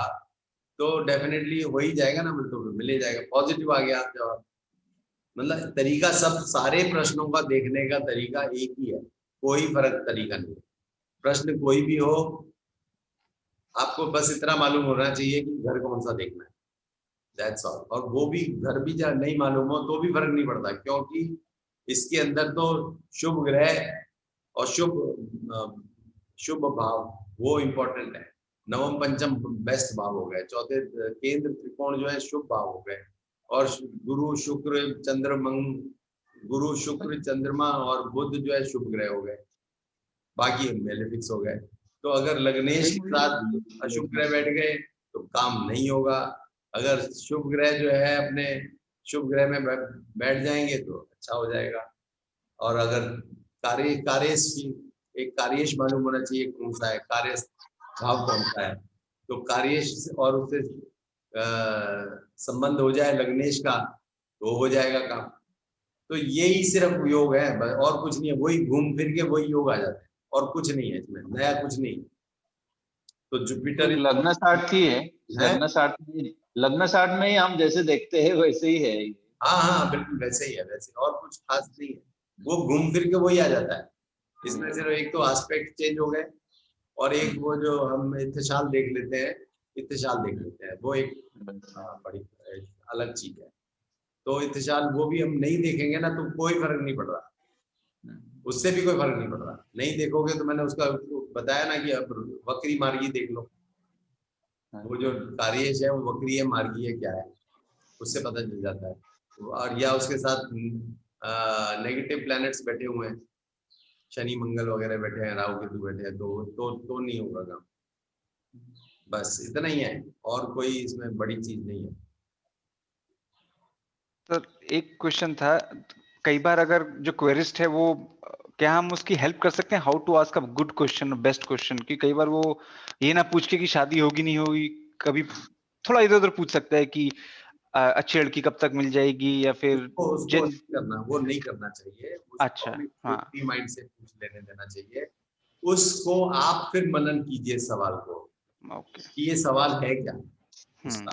तो डेफिनेटली हो ही जाएगा ना, मतलब मिल ही जाएगा, पॉजिटिव आ गया जवाब। मतलब तरीका सब सारे प्रश्नों का देखने का तरीका एक ही है, कोई फर्क तरीका नहीं। प्रश्न कोई भी हो, आपको बस इतना मालूम होना चाहिए कि घर कौन सा देखना है, दैट्स ऑल। और वो भी घर भी जब नहीं मालूम हो तो भी फर्क नहीं पड़ता, क्योंकि इसके अंदर तो शुभ ग्रह और शुभ भाव वो इम्पोर्टेंट है। नवम पंचम बेस्ट भाव हो गए, चौथे केंद्र त्रिकोण जो है शुभ भाव हो गए, और गुरु शुक्र चंद्रमा और बुध जो है शुभ ग्रह हो गए, बाकी मेलेफिक्स हो गए। तो अगर लग्नेश के साथ अशुभ ग्रह बैठ गए तो काम नहीं होगा, अगर शुभ ग्रह जो है अपने शुभ ग्रह में बैठ जाएंगे तो अच्छा हो जाएगा। और अगर कार्येश एक कार्येश मालूम होना चाहिए कौन सा है, कार्येश भाव कौन सा है, तो कार्येश और उससे संबंध हो जाए लग्नेश का तो हो जाएगा काम। तो यही सिर्फ योग है, और कुछ नहीं है, वही घूम फिर के वही योग आ जाता है, और कुछ नहीं है इसमें, नया कुछ नहीं। तो जुपिटर लग्न साठ ही है, लग्न साठ में ही हम जैसे देखते हैं वैसे ही है। हाँ बिल्कुल वैसे ही है, वैसे, और कुछ खास नहीं है, वो घूम फिर के वही आ जाता है। इसमें सिर्फ एक तो एस्पेक्ट चेंज हो गए, और एक वो जो हम इत्तेशाल देख लेते हैं, वो एक बड़ी अलग चीज है। तो इत्तेशाल वो भी हम नहीं देखेंगे ना तो कोई फर्क नहीं पड़ रहा, उससे भी कोई फर्क नहीं पड़ रहा। नहीं देखोगे तो मैंने उसका बताया ना कि अब वक्री मार्गी देख लो, वो जो कार्येश है वो वक्री है मार्गी है क्या है, उससे पता चल जाता है। और या उसके साथ नेगेटिव प्लैनेट्स बैठे हुए हैं, शनि मंगल वगैरह बैठे हैं, राहु केतु बैठे हैं, तो नहीं होगा काम। बस इतना ही है, और कोई इसमें बड़ी चीज नहीं है। तो एक क्वेश्चन था, कई बार अगर जो क्वेरिस्ट है वो क्या हम उसकी हेल्प कर सकते हैं, how to ask a good question, best question, कि कई बार वो ये ना पूछ के कि शादी होगी नहीं होगी, कभी थोड़ा इधर उधर पूछ सकता है कि अच्छी लड़की कब तक मिल जाएगी, या फिर वो नहीं करना चाहिए। अच्छा, हाँ, फ्री माइंड से पूछ लेने देना चाहिए उसको। आप फिर मनन कीजिए सवाल को, ओके, कि ये सवाल है क्या उसका,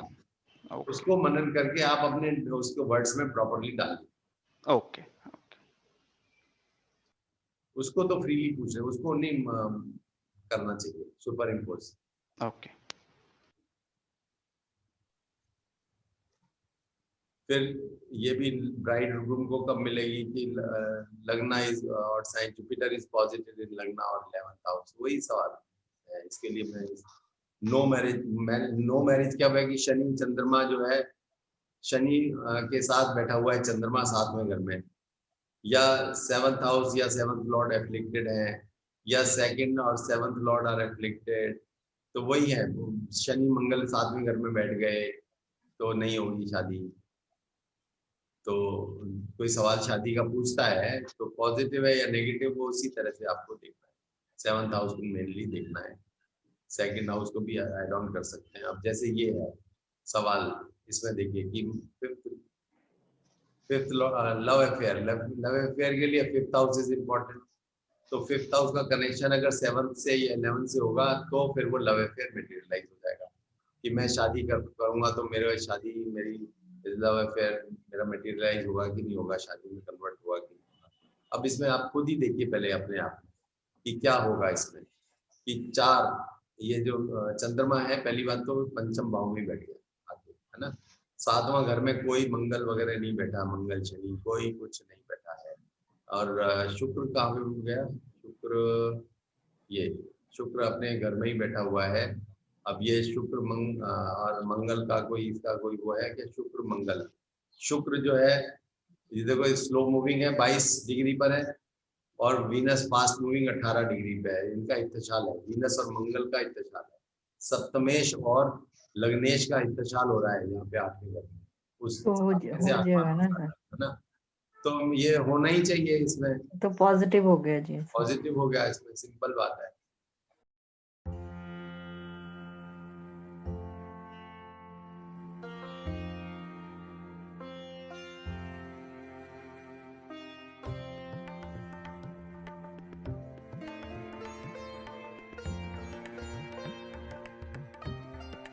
उसको मनन करके आप अपने उसको वर्ड्स में प्रॉपर्ली डालिए। ओके, उसको तो फ्रीली पूछे, उसको नहीं करना चाहिए सुपर इम्पोज। ओके। फिर ये भी ब्राइड ग्रूम को कब मिलेगी कि लगना इज और sign Jupiter is positive in lagna और 11th हाउस, वही सवाल है। इसके लिए मैं नो मैरिज क्या है कि शनि चंद्रमा जो है, शनि के साथ बैठा हुआ है चंद्रमा 7वें घर में, या 7th हाउस या 7th लॉर्ड एफ्लिक्टेड है, या 2nd और 7th लॉर्ड आर एफ्लिक्टेड, तो वही है, शनि मंगल 7वें घर में बैठ गए तो नहीं होगी शादी। तो कोई सवाल शादी का पूछता है तो पॉजिटिव है या नेगेटिव, वो उसी तरह से आपको देखना है। 7th हाउस को मेनली देखना है, 2nd हाउस को भी ऐड ऑन कर सकते हैं। अब जैसे ये है सवाल, इसमें देखिए कि फिफ्थ लव अफेयर के लिए 5th हाउस इज इम्पोर्टेंट। तो 5th हाउस का कनेक्शन अगर 7th से या 11th से होगा तो फिर वो लव अफेयर मटेरियलाइज हो जाएगा, कि मैं शादी करूंगा तो मेरी लव अफेयर मेरा मटेरियलाइज होगा कि नहीं होगा, शादी में कन्वर्ट होगा कि नहीं होगा। अब इसमें आप खुद ही देखिए पहले अपने आप कि क्या होगा इसमें, कि 4 ये जो चंद्रमा है, पहली बात तो पंचम भाव में बैठ गया आगे, है ना। 7वां घर में कोई मंगल वगैरह नहीं बैठा, मंगल शनि कोई कुछ नहीं बैठा है। और शुक्र कहाँ पे हो गया, शुक्र अपने घर में ही बैठा हुआ है। अब ये शुक्र और मंगल का कोई इसका कोई वो है कि शुक्र जो है ये देखो स्लो मूविंग है 22 डिग्री पर है, और वीनस फास्ट मूविंग 18 डिग्री पे है। इनका इत्तेशाल है, वीनस और मंगल का इत्तेशाल है। सप्तमेश और लग्नेश का इत्तेशाल हो रहा है यहाँ पे 8वें घर में, उस है ना। तो ये होना ही चाहिए इसमें, तो पॉजिटिव हो गया जी, पॉजिटिव हो गया इसमें, सिंपल बात है।